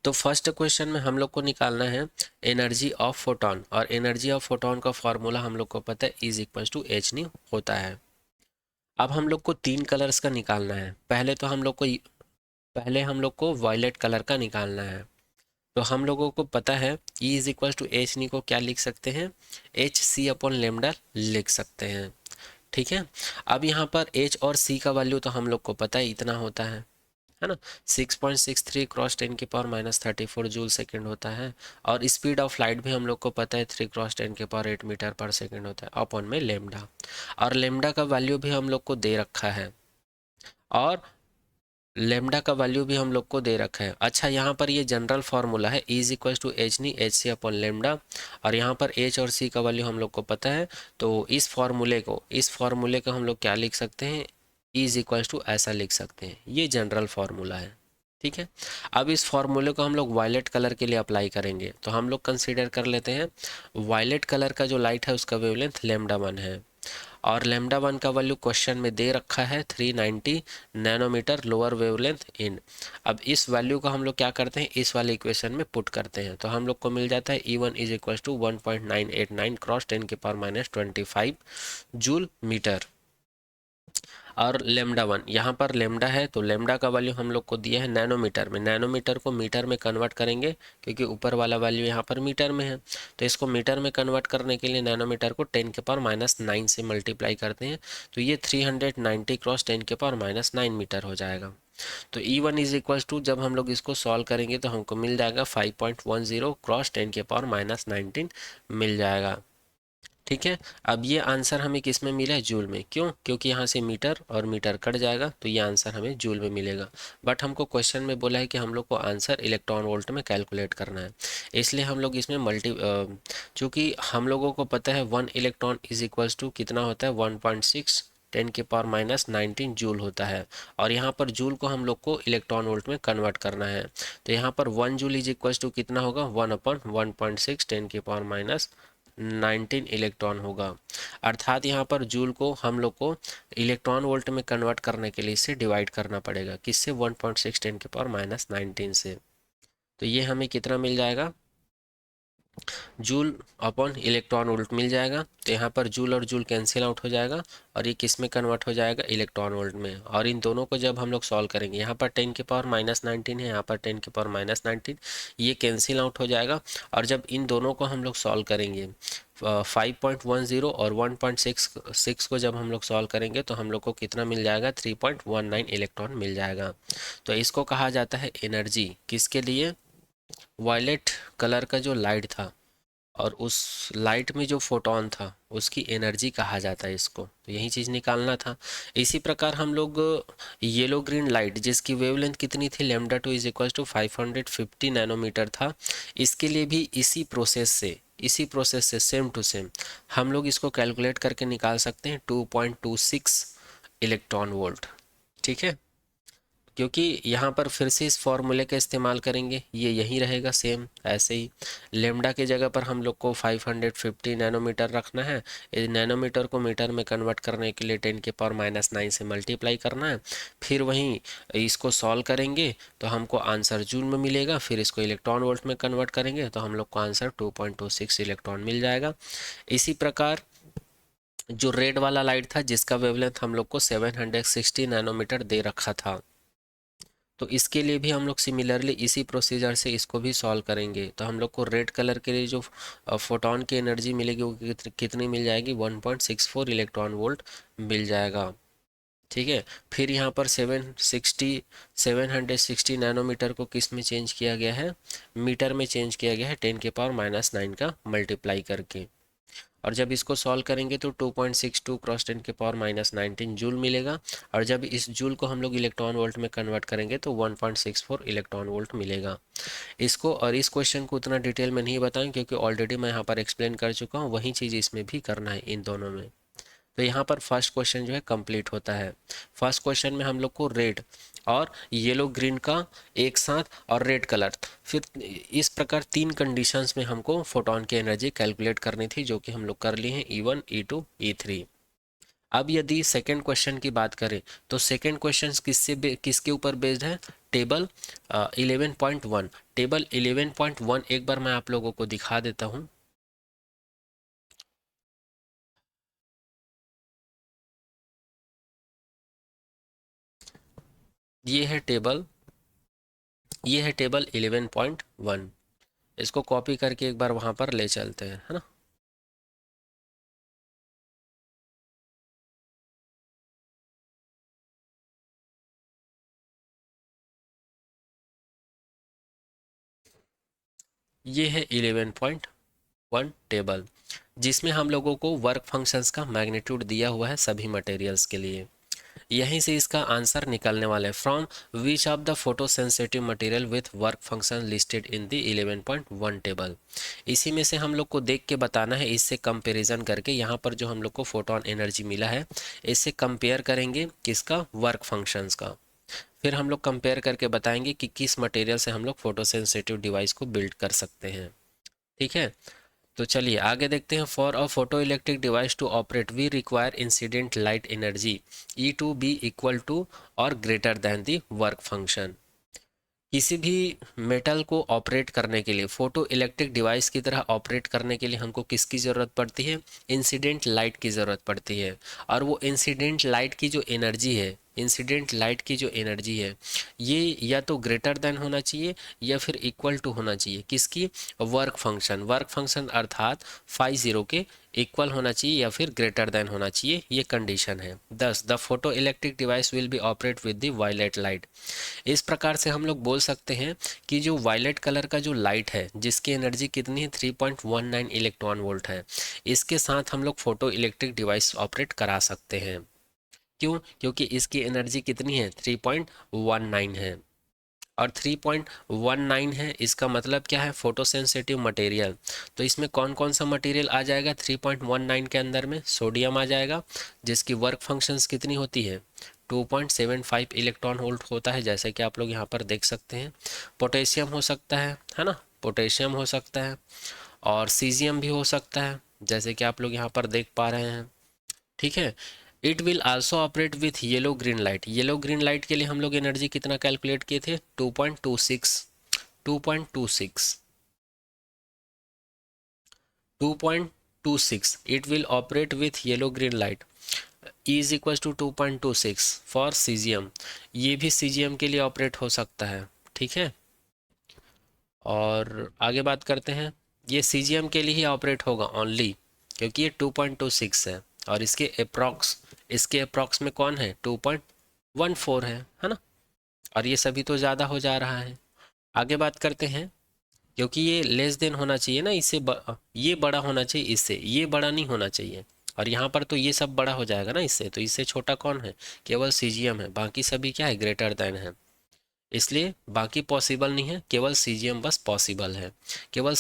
तो फर्स्ट क्वेश्चन में हम लोग को निकालना है एनर्जी ऑफ फोटोन, और एनर्जी ऑफ फोटोन का फॉर्मूला हम लोग को पता है, is equal to H nu होता है। अब हम लोग को 3 कलर्स का निकालना है। पहले हम लोग को वायलेट कलर का निकालना है। तो हम लोगों को पता है E is equal to H नी को क्या लिख सकते हैं, एच सी अपॉन लेमडा लिख सकते हैं। ठीक है, अब यहाँ पर H और C का वैल्यू तो हम लोग को पता है इतना होता है ना, 6.63 क्रॉस 10⁻34 जूल सेकेंड होता है। और स्पीड ऑफ लाइट भी हम लोग को पता है 3 क्रॉस 10⁸ मीटर पर सेकेंड होता है, अपॉन में लेमडा। और लेमडा का वैल्यू भी हम लोग को दे रखा है, और लेमडा का वैल्यू भी हम लोग को दे रखा है। अच्छा, यहाँ पर ये जनरल फार्मूला है, E is equal to H nu H C upon lambda, और यहाँ पर H और C का वैल्यू हम लोग को पता है। तो इस फार्मूले को हम लोग क्या लिख सकते हैं, E इज इक्वल टू ऐसा लिख सकते हैं, ये जनरल फार्मूला है। ठीक है, अब इस फार्मूले को हम लोग वायलेट कलर के लिए अप्लाई करेंगे। तो हम लोग कंसीडर कर लेते हैं वायलेट कलर का जो लाइट है उसका वेवलेंथ λ1 है, और λ1 का वैल्यू क्वेश्चन में दे रखा है 390 नैनोमीटर लोअर वेवलेंथ इन। अब इस वैल्यू को हम लोग क्या करते हैं, इस वाले इक्वेशन में पुट करते हैं। तो हम लोग को मिल जाता है E1 is equal to 1.989 cross 10⁻⁻25 joule metre. और लेमडा 1, यहाँ पर लेमडा है तो लेमडा का वैल्यू हम लोग को दिया है नैनोमीटर में, नैनोमीटर को मीटर में कन्वर्ट करेंगे क्योंकि ऊपर वाला वैल्यू यहाँ पर मीटर में है, तो इसको मीटर में कन्वर्ट करने के लिए नैनोमीटर को 10⁻⁹ से मल्टीप्लाई करते हैं, तो ये 390 क्रॉस 10⁻⁹ मीटर हो जाएगा। तो E1 इज इक्वल्स टू, जब हम लोग इसको सॉल्व करेंगे तो हमको मिल जाएगा 5.10 क्रॉस 10⁻⁻⁹ मिल जाएगा। ठीक है, अब ये आंसर हमें किस में मिला है, जूल में। क्यों? क्योंकि यहाँ से मीटर और मीटर कट जाएगा तो ये आंसर हमें जूल में मिलेगा। बट हमको क्वेश्चन में बोला है कि हम लोग को आंसर इलेक्ट्रॉन वोल्ट में कैलकुलेट करना है, इसलिए हम लोग इसमें चूँकि हम लोगों को पता है 1 इलेक्ट्रॉन इज इक्वल्स टू कितना होता है, 1.6 10⁻⁻⁹ जूल होता है, और यहाँ पर जूल को हम लोग को इलेक्ट्रॉन वोल्ट में कन्वर्ट करना है, तो यहाँ पर 1 जूल इज इक्वल्स टू कितना होगा, 1/1.6 10⁻⁹ इलेक्ट्रॉन होगा। अर्थात यहाँ पर जूल को हम लोग को इलेक्ट्रॉन वोल्ट में कन्वर्ट करने के लिए इसे डिवाइड करना पड़ेगा, किससे, 1.6 10⁻⁹ से। तो ये हमें कितना मिल जाएगा, जूल अपॉन इलेक्ट्रॉन वोल्ट मिल जाएगा। तो यहाँ पर जूल और जूल कैंसिल आउट हो जाएगा और ये किस में कन्वर्ट हो जाएगा, इलेक्ट्रॉन वोल्ट में। और इन दोनों को जब हम लोग सॉल्व करेंगे, यहाँ पर 10⁻⁻⁹ है, यहाँ पर 10⁻⁻⁹, ये कैंसिल आउट हो जाएगा। और जब इन दोनों को हम लोग सॉल्व करेंगे 5.10 और 1.6 को जब हम लोग सॉल्व करेंगे तो हम लोग को कितना मिल जाएगा, 3.19 इलेक्ट्रॉन मिल जाएगा। तो इसको कहा जाता है एनर्जी, किसके लिए, वायलेट कलर का जो लाइट था और उस लाइट में जो फोटोन था उसकी एनर्जी कहा जाता है इसको, तो यही चीज़ निकालना था। इसी प्रकार हम लोग येलो ग्रीन लाइट जिसकी वेवलेंथ कितनी थी, λ2 इज इक्वल टू 550 नैनोमीटर था, इसके लिए भी इसी प्रोसेस से सेम टू सेम हम लोग इसको कैलकुलेट करके निकाल सकते हैं 2.26 इलेक्ट्रॉन वोल्ट। ठीक है, क्योंकि यहाँ पर फिर से इस फॉर्मूले का इस्तेमाल करेंगे, ये यहीं रहेगा सेम ऐसे ही। लेमडा की जगह पर हम लोग को 550 नैनोमीटर रखना है, इस नैनोमीटर को मीटर में कन्वर्ट करने के लिए 10⁻⁹ से मल्टीप्लाई करना है, फिर वहीं इसको सॉल्व करेंगे तो हमको आंसर जूल में मिलेगा, फिर इसको इलेक्ट्रॉन वोल्ट में कन्वर्ट करेंगे तो हम लोग को आंसर 2.26 इलेक्ट्रॉन मिल जाएगा। इसी प्रकार जो रेड वाला लाइट था जिसका वेवलेंथ हम लोग को 760 नैनोमीटर दे रखा था, तो इसके लिए भी हम लोग सिमिलरली इसी प्रोसीजर से इसको भी सॉल्व करेंगे, तो हम लोग को रेड कलर के लिए जो फोटोन की एनर्जी मिलेगी वो कितनी मिल जाएगी, 1.64 इलेक्ट्रॉन वोल्ट मिल जाएगा। ठीक है, फिर यहाँ पर 760 नैनोमीटर को किस में चेंज किया गया है, मीटर में चेंज किया गया है 10⁻⁹ का मल्टीप्लाई करके, और जब इसको सॉल्व करेंगे तो 2.62 क्रॉस 10⁻⁻⁹ जूल मिलेगा, और जब इस जूल को हम लोग इलेक्ट्रॉन वोल्ट में कन्वर्ट करेंगे तो 1.64 इलेक्ट्रॉन वोल्ट मिलेगा। इसको और इस क्वेश्चन को उतना डिटेल में नहीं बताएं क्योंकि ऑलरेडी मैं यहाँ पर एक्सप्लेन कर चुका हूँ, वही चीज़ इसमें भी करना है इन दोनों में। तो यहाँ पर फर्स्ट क्वेश्चन जो है कंप्लीट होता है। फर्स्ट क्वेश्चन में हम लोग को रेड और येलो ग्रीन का एक साथ और रेड कलर, फिर इस प्रकार तीन कंडीशंस में हमको फोटोन की एनर्जी कैलकुलेट करनी थी, जो कि हम लोग कर लिए हैं E1 E2 E3। अब यदि सेकेंड क्वेश्चन की बात करें तो सेकेंड क्वेश्चन किसके ऊपर बेस्ड है, टेबल 11.1। टेबल 11.1 एक बार मैं आप लोगों को दिखा देता हूँ। ये है टेबल 11.1। इसको कॉपी करके एक बार वहां पर ले चलते हैं, है ना। ये है 11.1 टेबल, जिसमें हम लोगों को वर्क फंक्शंस का मैग्नीट्यूड दिया हुआ है सभी मटेरियल्स के लिए। यहीं से इसका आंसर निकलने वाला है, from which of the photo sensitive material with work function listed in the 11.1 table. इसी में से हम लोग को देख के बताना है, इससे कंपैरिजन करके यहाँ पर जो हम लोग को फोटोन एनर्जी मिला है इससे कंपेयर करेंगे किसका, वर्क फंक्शंस का। फिर हम लोग कंपेयर करके बताएंगे कि किस मटेरियल से हम लोग फोटो सेंसिटिव डिवाइस को बिल्ड कर सकते हैं। ठीक है, तो चलिए आगे देखते हैं। For a photo electric device to operate we require incident light energy E to be equal to और greater than the work function. किसी भी मेटल को ऑपरेट करने के लिए, फोटो इलेक्ट्रिक डिवाइस की तरह ऑपरेट करने के लिए हमको किसकी ज़रूरत पड़ती है? इंसिडेंट लाइट की ज़रूरत पड़ती है। और वो इंसिडेंट लाइट की जो एनर्जी है, इंसिडेंट लाइट की जो एनर्जी है, ये या तो ग्रेटर देन होना चाहिए या फिर इक्वल टू होना चाहिए किसकी? Work function. वर्क फंक्शन अर्थात फाई ज़ीरो के इक्वल होना चाहिए या फिर ग्रेटर देन होना चाहिए, ये कंडीशन है। 10 the photo electric device will be operate with the violet light. इस प्रकार से हम लोग बोल सकते हैं कि जो वायलेट कलर का जो लाइट है, जिसकी एनर्जी कितनी है? 3.19 इलेक्ट्रॉन वोल्ट है, इसके साथ हम लोग फोटो इलेक्ट्रिक डिवाइस ऑपरेट करा सकते हैं। क्यों? क्योंकि इसकी एनर्जी कितनी है? 3.19 है। और 3.19 है, इसका मतलब क्या है? Photo sensitive material. तो इसमें कौन कौन सा मटेरियल आ जाएगा 3.19 के अंदर में? सोडियम आ जाएगा, जिसकी वर्क फंक्शंस कितनी होती है? 2.75 इलेक्ट्रॉन वोल्ट होता है, जैसे कि आप लोग यहाँ पर देख सकते हैं। पोटेशियम हो सकता है ना, पोटेशियम हो सकता है, और सीजियम भी हो सकता है, जैसे कि आप लोग यहाँ पर देख पा रहे हैं। ठीक है। It will also operate with yellow green light. Yellow green light के लिए हम लोग एनर्जी कितना कैलकुलेट किए थे? 2.26, 2.26, 2.26। It will operate with yellow green light is equal to 2.26 for caesium. ये भी सीजियम के लिए ऑपरेट हो सकता है। ठीक है। और आगे बात करते हैं, ये सीजियम के लिए ही ऑपरेट होगा ओनली, क्योंकि ये 2.26 है, और इसके अप्रॉक्स में कौन है? 2.14 है ना। और ये सभी तो ज़्यादा हो जा रहा है। आगे बात करते हैं, क्योंकि ये लेस देन होना चाहिए ना, ये बड़ा होना चाहिए इससे, ये बड़ा नहीं होना चाहिए। और यहाँ पर तो ये सब बड़ा हो जाएगा ना इससे, तो इससे छोटा कौन है? केवल सीजियम है, बाकी सभी क्या है? ग्रेटर देन है। इसलिए बाकी पॉसिबल नहीं है, केवल सीजियम बस पॉसिबल है। केवल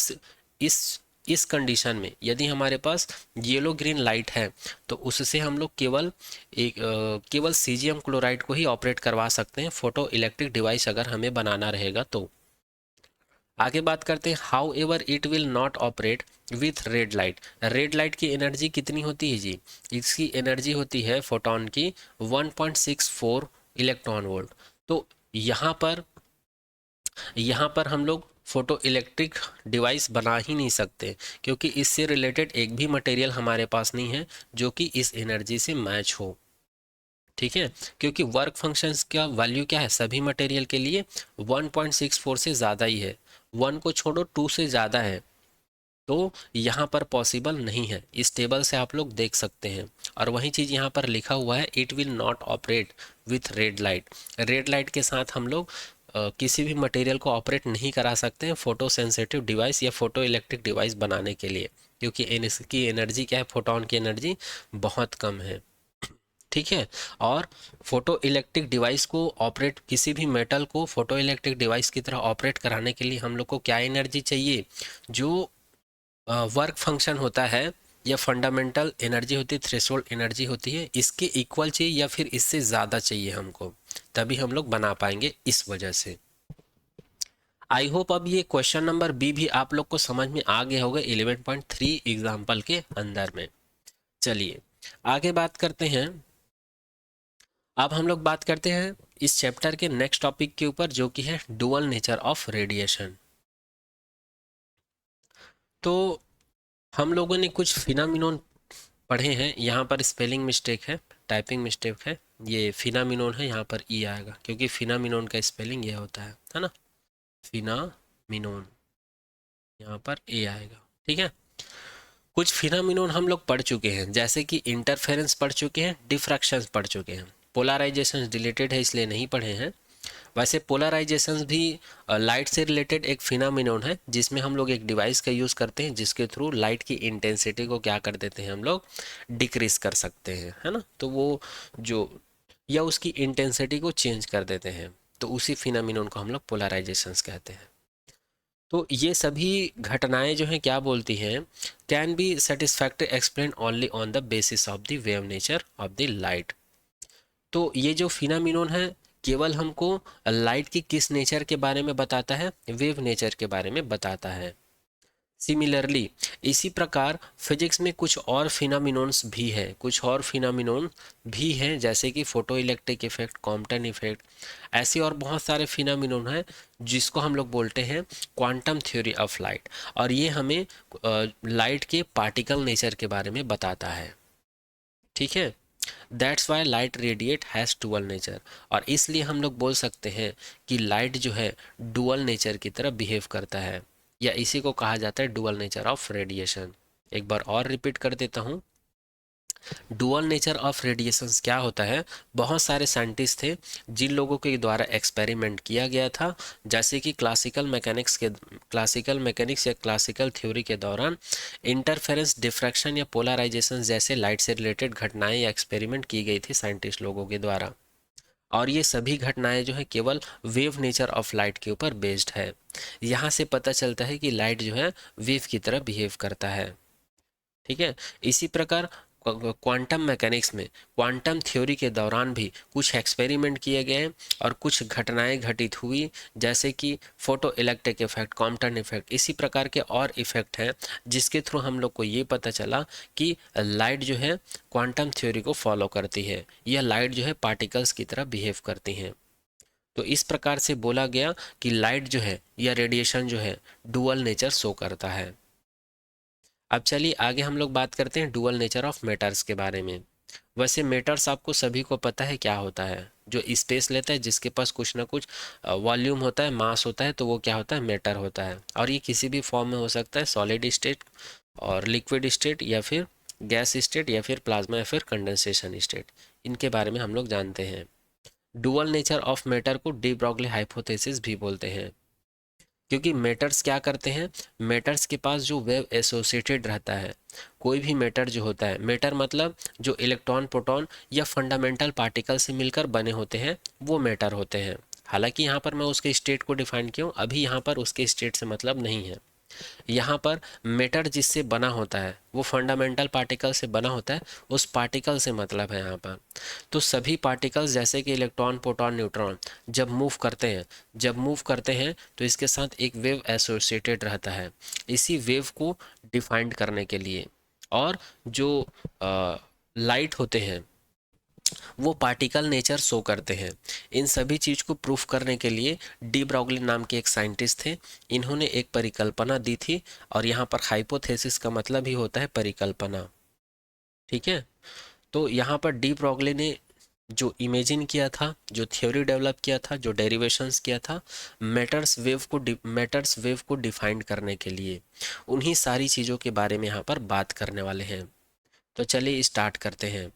इस इस कंडीशन में यदि हमारे पास येलो ग्रीन लाइट है, तो उससे हम लोग केवल सीजियम क्लोराइड को ही ऑपरेट करवा सकते हैं, फोटो इलेक्ट्रिक डिवाइस अगर हमें बनाना रहेगा तो। आगे बात करते हैं, how ever it will not operate with red light. Red light की एनर्जी कितनी होती है जी? इसकी एनर्जी होती है फोटोन की 1.64 इलेक्ट्रॉन वोल्ट। तो यहाँ पर यहाँ पर हम लोग फोटो इलेक्ट्रिक डिवाइस बना ही नहीं सकते, क्योंकि इससे रिलेटेड एक भी मटेरियल हमारे पास नहीं है जो कि इस एनर्जी से मैच हो। ठीक है। क्योंकि वर्क फंक्शंस का वैल्यू क्या है सभी मटेरियल के लिए? 1.64 से ज़्यादा ही है, 1 को छोड़ो 2 से ज़्यादा है। तो यहाँ पर पॉसिबल नहीं है, इस टेबल से आप लोग देख सकते हैं। और वही चीज़ यहाँ पर लिखा हुआ है, it will not operate with red light. Red light के साथ हम लोग किसी भी मटेरियल को ऑपरेट नहीं करा सकते हैं फोटो सेंसिटिव डिवाइस या फोटो इलेक्ट्रिक डिवाइस बनाने के लिए, क्योंकि इसकी एनर्जी क्या है? फोटोन की एनर्जी बहुत कम है। ठीक है। और फोटो इलेक्ट्रिक डिवाइस को ऑपरेट, किसी भी मेटल को फोटो इलेक्ट्रिक डिवाइस की तरह ऑपरेट कराने के लिए हम लोग को क्या एनर्जी चाहिए? जो वर्क फंक्शन होता है या फंडामेंटल एनर्जी होती है, थ्रेशोल्ड एनर्जी होती है, इसके इक्वल चाहिए या फिर इससे ज़्यादा चाहिए हमको, तभी हम लोग बना पाएंगे। इस वजह से आई होप अब ये क्वेश्चन नंबर बी भी आप लोग को समझ में आ गया होगा 11.3 एग्जाम्पल के अंदर में। चलिए आगे बात करते हैं। अब हम लोग बात करते हैं इस चैप्टर के नेक्स्ट टॉपिक के ऊपर, जो कि है डुअल नेचर ऑफ रेडिएशन। तो हम लोगों ने कुछ फिनोमिनन पढ़े हैं, यहाँ पर स्पेलिंग मिस्टेक है, टाइपिंग मिस्टेक है, ये फिनोमिनन है, यहाँ पर ई आएगा, क्योंकि फिनोमिनन का स्पेलिंग ये होता है ना, फिनोमिनन, यहाँ पर ए आएगा। ठीक है। कुछ फिनोमिनन हम लोग पढ़ चुके हैं, जैसे कि इंटरफेरेंस पढ़ चुके हैं, डिफ्रैक्शंस पढ़ चुके हैं। पोलराइजेशन रिलेटेड है इसलिए नहीं पढ़े हैं। वैसे पोलराइजेशंस भी लाइट से रिलेटेड एक फिनोमिनन है, जिसमें हम लोग एक डिवाइस का यूज़ करते हैं, जिसके थ्रू लाइट की इंटेंसिटी को क्या कर देते हैं हम लोग? डिक्रीज कर सकते हैं, है ना। तो वो जो, या उसकी इंटेंसिटी को चेंज कर देते हैं, तो उसी फिनोमिनन को हम लोग पोलराइजेशंस कहते हैं। तो ये सभी घटनाएं जो हैं क्या बोलती हैं? Can be satisfactory explain only on the basis of the wave nature of the light. तो ये जो फिनोमिनन है केवल हमको लाइट की किस नेचर के बारे में बताता है? वेव नेचर के बारे में बताता है। सिमिलरली, इसी प्रकार फिजिक्स में कुछ और फिनोमिनॉन्स भी है, कुछ और फिनोमिनॉन भी हैं, जैसे कि photo electric effect, Compton effect, ऐसे और बहुत सारे फिनोमिनॉन हैं जिसको हम लोग बोलते हैं क्वांटम थ्योरी ऑफ लाइट। और ये हमें लाइट के पार्टिकल नेचर के बारे में बताता है। ठीक है, that's why light radiate has dual nature. और इसलिए हम लोग बोल सकते हैं कि लाइट जो है डुअल नेचर की तरह बिहेव करता है, या इसी को कहा जाता है डुअल नेचर ऑफ रेडिएशन। एक बार और रिपीट कर देता हूँ, डुअल नेचर ऑफ रेडिएशंस क्या होता है। बहुत सारे साइंटिस्ट थे जिन लोगों के द्वारा एक्सपेरिमेंट किया गया था, जैसे कि क्लासिकल मैकेनिक्स या क्लासिकल थ्योरी के दौरान इंटरफेरेंस, डिफ्रैक्शन या पोलराइजेशन जैसे लाइट से रिलेटेड घटनाएं या एक्सपेरिमेंट की गई थी साइंटिस्ट लोगों के द्वारा। और ये सभी घटनाएं जो है केवल वेव नेचर ऑफ लाइट के ऊपर बेस्ड है। यहाँ से पता चलता है कि लाइट जो है वेव की तरह बिहेव करता है। ठीक है, इसी प्रकार क्वांटम मैकेनिक्स में क्वांटम थ्योरी के दौरान भी कुछ एक्सपेरिमेंट किए गए और कुछ घटनाएं घटित हुई, जैसे कि photo electric effect, Compton effect, इसी प्रकार के और इफेक्ट हैं जिसके थ्रू हम लोग को ये पता चला कि लाइट जो है क्वांटम थ्योरी को फॉलो करती है, या लाइट जो है पार्टिकल्स की तरह बिहेव करती हैं। तो इस प्रकार से बोला गया कि लाइट जो है या रेडिएशन जो है डुअल नेचर शो करता है। अब चलिए आगे हम लोग बात करते हैं डुअल नेचर ऑफ मैटर्स के बारे में। वैसे मैटर्स आपको सभी को पता है क्या होता है, जो स्पेस लेता है, जिसके पास कुछ ना कुछ वॉल्यूम होता है, मास होता है, तो वो क्या होता है, मैटर होता है। और ये किसी भी फॉर्म में हो सकता है, सॉलिड स्टेट और लिक्विड स्टेट, या फिर गैस स्टेट, या फिर प्लाज्मा, या फिर कंडेंसेशन स्टेट। इनके बारे में हम लोग जानते हैं। डुअल नेचर ऑफ मैटर को डी ब्रॉगली हाइपोथेसिस भी बोलते हैं, क्योंकि मेटर्स क्या करते हैं, मेटर्स के पास जो वेव एसोसिएटेड रहता है, कोई भी मेटर जो होता है, मेटर मतलब जो इलेक्ट्रॉन, प्रोटॉन या फंडामेंटल पार्टिकल से मिलकर बने होते हैं, वो मेटर होते हैं। हालांकि यहाँ पर मैं उसके स्टेट को डिफाइन किया हूँ, अभी यहाँ पर उसके स्टेट से मतलब नहीं है। यहाँ पर मैटर जिससे बना होता है वो फंडामेंटल पार्टिकल से बना होता है, उस पार्टिकल से मतलब है यहाँ पर। तो सभी पार्टिकल्स जैसे कि इलेक्ट्रॉन, प्रोटॉन, न्यूट्रॉन जब मूव करते हैं तो इसके साथ एक वेव एसोसिएटेड रहता है, इसी वेव को डिफाइंड करने के लिए। और जो लाइट होते हैं वो पार्टिकल नेचर शो करते हैं। इन सभी चीज़ को प्रूफ करने के लिए डी ब्रॉगली नाम के एक साइंटिस्ट थे, इन्होंने एक परिकल्पना दी थी। और यहाँ पर हाइपोथेसिस का मतलब ही होता है परिकल्पना। ठीक है, तो यहाँ पर डी ब्रॉगली ने जो इमेजिन किया था, जो थ्योरी डेवलप किया था, जो डेरिवेशंस किया था मैटर्स वेव को डिफाइन करने के लिए, उन्हीं सारी चीज़ों के बारे में यहाँ पर बात करने वाले हैं। तो चलिए स्टार्ट करते हैं।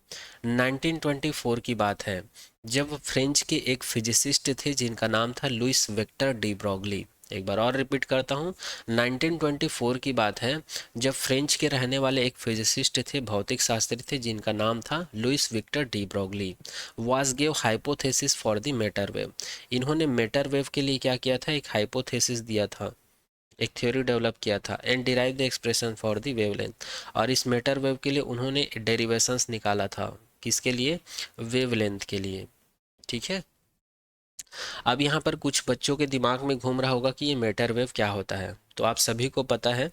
1924 की बात है, जब फ्रेंच के एक फिजिसिस्ट थे जिनका नाम था लुइस विक्टर डी ब्रॉगली। एक बार और रिपीट करता हूँ, 1924 की बात है, जब फ्रेंच के रहने वाले एक फिजिसिस्ट थे, भौतिक शास्त्री थे, जिनका नाम था Louis Victor de Broglie. Was give hypothesis for the matter wave. इन्होंने मैटर वेव के लिए क्या किया था, एक हाइपोथेसिस दिया था, एक थ्योरी डेवलप किया था, and derive the expression for the wavelength. और इस मैटर वेव के लिए उन्होंने डेरिवेशंस निकाला था, किसके लिए, वेवलेंथ के लिए। ठीक है, अब यहाँ पर कुछ बच्चों के दिमाग में घूम रहा होगा कि ये मैटर वेव क्या होता है, तो आप सभी को पता है,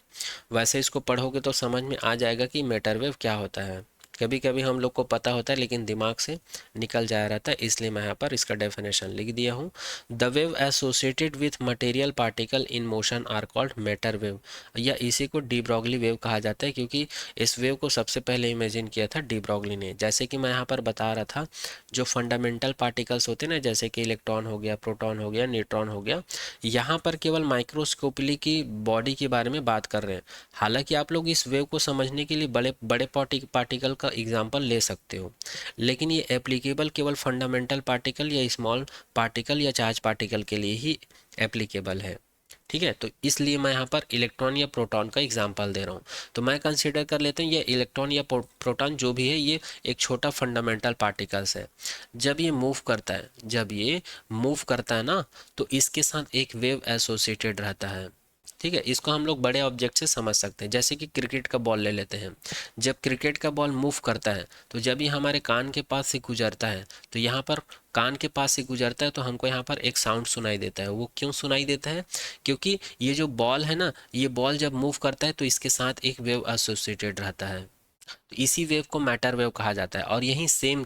वैसे इसको पढ़ोगे तो समझ में आ जाएगा कि मैटर वेव क्या होता है। कभी कभी हम लोग को पता होता है लेकिन दिमाग से निकल जाया रहता है, इसलिए मैं यहाँ पर इसका डेफिनेशन लिख दिया हूँ। The wave associated with material particle in motion are called matter wave, या इसी को डी ब्रॉगली वेव कहा जाता है, क्योंकि इस वेव को सबसे पहले इमेजिन किया था डी ब्रॉगली ने। जैसे कि मैं यहाँ पर बता रहा था, जो फंडामेंटल पार्टिकल्स होते हैं ना, जैसे कि इलेक्ट्रॉन हो गया, प्रोटॉन हो गया, न्यूट्रॉन हो गया, यहाँ पर केवल माइक्रोस्कोपली की बॉडी के बारे में बात कर रहे हैं। हालांकि आप लोग इस वेव को समझने के लिए बड़े बड़े पार्टिकल का एग्जांपल ले सकते हो, लेकिन ये एप्लीकेबल केवल फंडामेंटल पार्टिकल या स्मॉल पार्टिकल या चार्ज पार्टिकल के लिए ही एप्लीकेबल है। ठीक है, तो इसलिए मैं यहाँ पर इलेक्ट्रॉन या प्रोटॉन का एग्जांपल दे रहा हूँ। तो मैं कंसीडर कर लेता हूँ ये इलेक्ट्रॉन या प्रोटॉन जो भी है, ये एक छोटा फंडामेंटल पार्टिकल्स है। जब ये मूव करता है ना, तो इसके साथ एक वेव एसोसिएटेड रहता है। ठीक है, इसको हम लोग बड़े ऑब्जेक्ट से समझ सकते हैं। जैसे कि क्रिकेट का बॉल ले लेते हैं, जब क्रिकेट का बॉल मूव करता है तो जब ये हमारे कान के पास से गुजरता है तो यहाँ पर कान के पास से गुजरता है तो हमको यहाँ पर एक साउंड सुनाई देता है। वो क्यों सुनाई देता है? क्योंकि ये जो बॉल है ना, ये बॉल जब मूव करता है तो इसके साथ एक वेव एसोसिएटेड रहता है, तो इसी वेव को मैटर वेव कहा जाता है। और यही same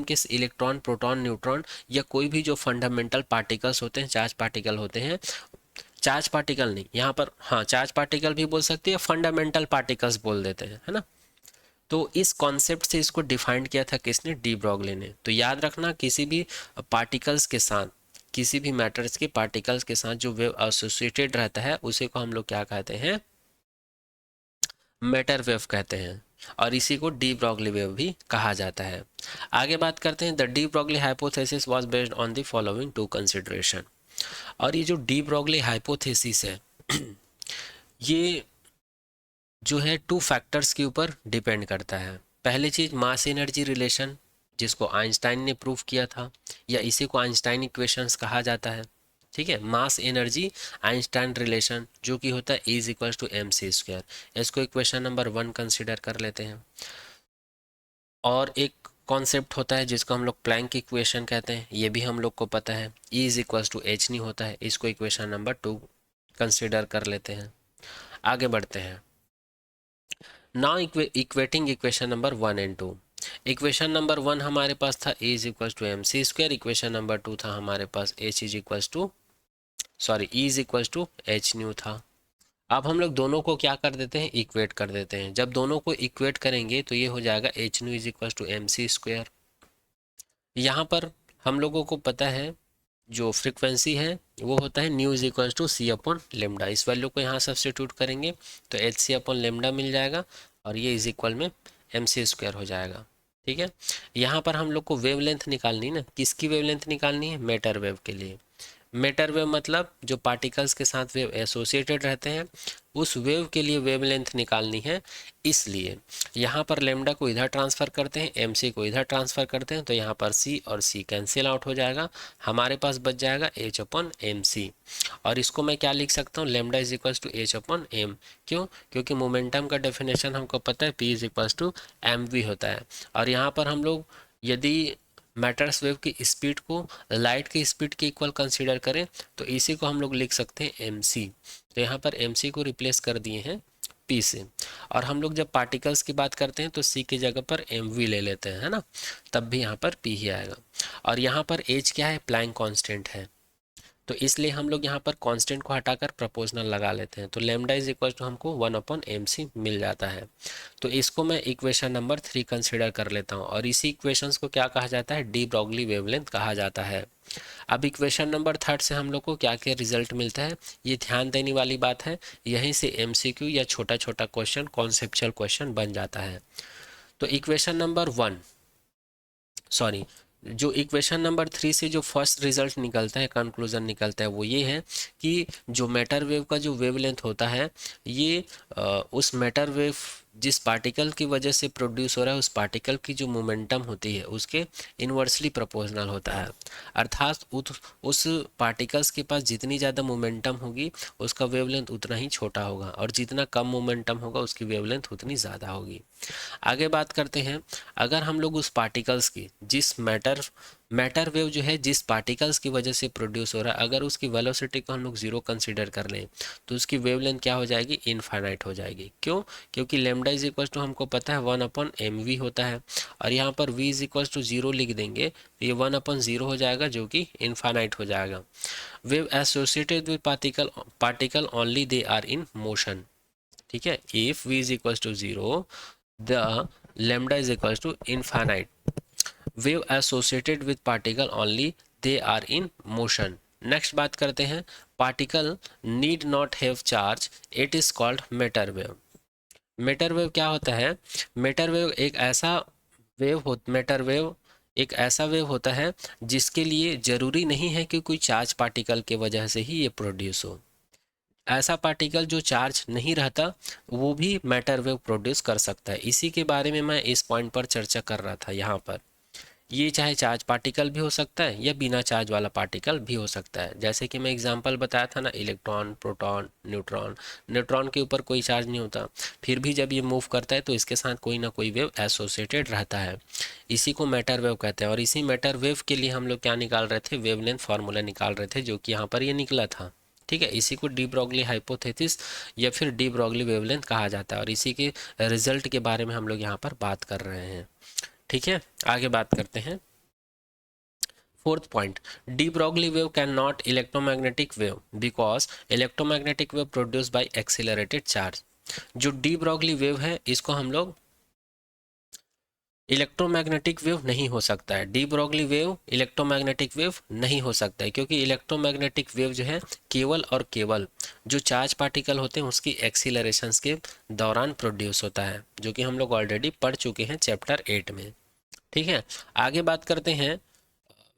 case electron, proton, neutron या कोई भी जो फंडामेंटल पार्टिकल्स होते हैं, चार्ज पार्टिकल होते हैं, चार्ज पार्टिकल नहीं यहाँ पर, हाँ चार्ज पार्टिकल भी बोल सकते हैं, फंडामेंटल पार्टिकल्स बोल देते हैं, है ना। तो इस कॉन्सेप्ट से इसको डिफाइन किया था किसने? डी ब्रॉगली ने। तो याद रखना, किसी भी पार्टिकल्स के साथ, किसी भी मैटर्स के पार्टिकल्स के साथ जो वेव एसोसिएटेड रहता है उसी को हम लोग क्या कहते हैं? मैटर वेव कहते हैं। और इसी को डी ब्रॉगली वेव भी कहा जाता है। आगे बात करते हैं, the de Broglie hypothesis was based on the following two consideration. और ये जो डी ब्रॉगली हाइपोथेसिस है ये जो है टू फैक्टर्स के ऊपर डिपेंड करता है। पहली चीज मास एनर्जी रिलेशन, जिसको आइंस्टाइन ने प्रूव किया था, या इसी को आइंस्टाइन इक्वेशंस कहा जाता है। ठीक है, मास एनर्जी आइंस्टाइन रिलेशन जो कि होता है E is equal to M C square. इसको इक्वेशन नंबर 1 कंसिडर कर लेते हैं। और एक कॉन्सेप्ट होता है जिसको हम लोग प्लैंक इक्वेशन कहते हैं, ये भी हम लोग को पता है, E is equal to H नहीं होता है। इसको इक्वेशन नंबर 2 कंसिडर कर लेते हैं। आगे बढ़ते हैं। Now equating equation number 1 and 2। Equation number 1 हमारे पास था E is equal to M C square. Equation number 2 था हमारे पास H is equal to E is equal to H nu था। अब हम लोग दोनों को क्या कर देते हैं? इक्वेट कर देते हैं। जब दोनों को इक्वेट करेंगे तो ये हो जाएगा H nu is equal to M C square. यहाँ पर हम लोगों को पता है जो फ्रीक्वेंसी है वो होता है nu is equal to C upon lambda. इस वैल्यू को यहाँ सब्स्टिट्यूट करेंगे तो एच सी अपॉन लेमडा मिल जाएगा और ये इज इक्वल में एम सी स्क्वायर हो जाएगा। ठीक है, यहाँ पर हम लोग को वेवलेंथ निकालनी ना, किसकी वेवलेंथ निकालनी है? मैटर वेव के लिए। मैटर वेव मतलब जो पार्टिकल्स के साथ वेव एसोसिएटेड रहते हैं उस वेव के लिए वेवलेंथ निकालनी है। इसलिए यहाँ पर लेमडा को इधर ट्रांसफ़र करते हैं, एम सी को इधर ट्रांसफ़र करते हैं, तो यहाँ पर सी और सी कैंसिल आउट हो जाएगा। हमारे पास बच जाएगा एच अपॉन एम सी। और इसको मैं क्या लिख सकता हूँ? Lambda is equals to H upon M. क्यों? क्योंकि मोमेंटम का डेफिनेशन हमको पता है, P is equals to M V होता है। और यहाँ पर हम लोग यदि मैटर्स वेव की स्पीड को लाइट की स्पीड के इक्वल कंसीडर करें तो इसी को हम लोग लिख सकते हैं एम सी। तो यहाँ पर एम सी को रिप्लेस कर दिए हैं पी से। और हम लोग जब पार्टिकल्स की बात करते हैं तो सी की जगह पर एम वी ले लेते हैं, है ना, तब भी यहाँ पर पी ही आएगा। और यहाँ पर एच क्या है? प्लैंक कांस्टेंट है, तो इसलिए हम लोग यहाँ पर कांस्टेंट को हटाकर प्रपोजनल लगा लेते हैं। तो लेमडा इज इक्वल टू हमको 1 अपॉन एम सी मिल जाता है। तो इसको मैं इक्वेशन नंबर 3 कंसिडर कर लेता हूँ और इसी इक्वेशंस को क्या कहा जाता है? डी ब्रॉगली वेवलेंथ कहा जाता है। अब इक्वेशन नंबर 3 से हम लोग को क्या क्या रिजल्ट मिलता है, ये ध्यान देने वाली बात है। यहीं से एमसीक्यू या छोटा छोटा क्वेश्चन, कॉन्सेप्चुअल क्वेश्चन बन जाता है। तो इक्वेशन नंबर 1 सॉरी जो इक्वेशन नंबर 3 से जो फर्स्ट रिजल्ट निकलता है, कंक्लूजन निकलता है, वो ये है कि जो मैटर वेव का जो वेवलेंथ होता है ये उस मैटर वेव जिस पार्टिकल की वजह से प्रोड्यूस हो रहा है उस पार्टिकल की जो मोमेंटम होती है उसके इन्वर्सली प्रोपोर्शनल होता है। अर्थात उस पार्टिकल्स के पास जितनी ज़्यादा मोमेंटम होगी उसका वेवलेंथ उतना ही छोटा होगा और जितना कम मोमेंटम होगा उसकी वेवलेंथ उतनी ज़्यादा होगी। आगे बात करते हैं, अगर हम लोग उस पार्टिकल्स की जिस मैटर वेव जो है जिस पार्टिकल्स की वजह से प्रोड्यूस हो रहा है, अगर उसकी वेलोसिटी को हम लोग 0 कंसीडर कर लें तो उसकी वेवलेंथ क्या हो जाएगी? इनफाइनाइट हो जाएगी। क्यों? क्योंकि लेमडा इज इक्वल टू हमको पता है 1 अपॉन एम वी होता है और यहाँ पर v इज इक्वल टू 0 लिख देंगे तो ये 1 अपॉन 0 हो जाएगा जो कि इनफाइनाइट हो जाएगा। Wave associated with particle only they are in motion. ठीक है, if v is equal to 0 the lambda is equals to infinite wave associated with particle only they are in motion। Next बात करते हैं, particle need not have charge it is called matter wave. Matter wave क्या होता है? Matter wave एक ऐसा wave होता है जिसके लिए जरूरी नहीं है कि कोई चार्ज पार्टिकल के वजह से ही ये प्रोड्यूस हो। ऐसा पार्टिकल जो चार्ज नहीं रहता वो भी मैटर वेव प्रोड्यूस कर सकता है। इसी के बारे में मैं इस पॉइंट पर चर्चा कर रहा था यहाँ पर। ये चाहे चार्ज पार्टिकल भी हो सकता है या बिना चार्ज वाला पार्टिकल भी हो सकता है। जैसे कि मैं एग्जांपल बताया था ना, इलेक्ट्रॉन, प्रोटॉन, न्यूट्रॉन। न्यूट्रॉन के ऊपर कोई चार्ज नहीं होता, फिर भी जब ये मूव करता है तो इसके साथ कोई ना कोई वेव एसोसिएटेड रहता है। इसी को मैटर वेव कहते हैं। और इसी मैटर वेव के लिए हम लोग क्या निकाल रहे थे, वेवलेंथ फार्मूला निकाल रहे थे, जो कि यहाँ पर ये निकला था। ठीक है, इसी को डी ब्रॉगली हाइपोथेसिस या फिर डी ब्रॉगली वेवलेंथ कहा जाता है, और इसी के रिजल्ट के बारे में हम लोग यहाँ पर बात कर रहे हैं। ठीक है, आगे बात करते हैं। Fourth point, de Broglie wave can not electromagnetic wave because electromagnetic wave produce by accelerated charge. जो डी ब्रॉगली वेव है इसको हम लोग इलेक्ट्रोमैग्नेटिक वेव नहीं हो सकता है। De Broglie wave electromagnetic wave नहीं हो सकता है, क्योंकि इलेक्ट्रोमैग्नेटिक वेव जो है केवल और केवल जो चार्ज पार्टिकल होते हैं उसकी एक्सीलरेशंस के दौरान प्रोड्यूस होता है, जो कि हम लोग ऑलरेडी पढ़ चुके हैं चैप्टर 8 में। ठीक है, आगे बात करते हैं।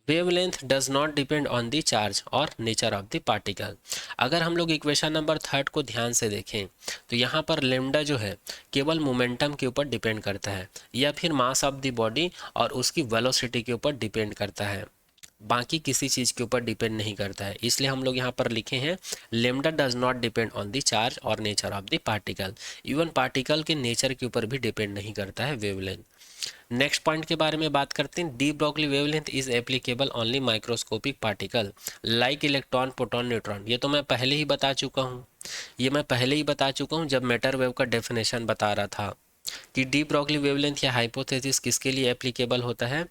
Wavelength does not depend on the charge और नेचर ऑफ द पार्टिकल। अगर हम लोग इक्वेशन नंबर 3 को ध्यान से देखें तो यहाँ पर लेमडा जो है केवल मोमेंटम के ऊपर डिपेंड करता है या फिर मास ऑफ द बॉडी और उसकी वेलोसिटी के ऊपर डिपेंड करता है, बाकी किसी चीज़ के ऊपर डिपेंड नहीं करता है। इसलिए हम लोग यहाँ पर लिखे हैं lambda does not depend on the charge और nature of the particle. Even particle के नेचर के ऊपर भी डिपेंड नहीं करता है वेवलेंथ। नेक्स्ट पॉइंट के बारे में बात करते हैं। D Broglie wavelength is applicable only microscopic particle like electron, proton, neutron. ये तो मैं पहले ही बता चुका हूँ, जब मैटर वेव का डेफिनेशन बता रहा था कि डी ब्रॉगली वेवलेंथ या हाइपोथेसिस किसके लिए एप्लीकेबल होता है,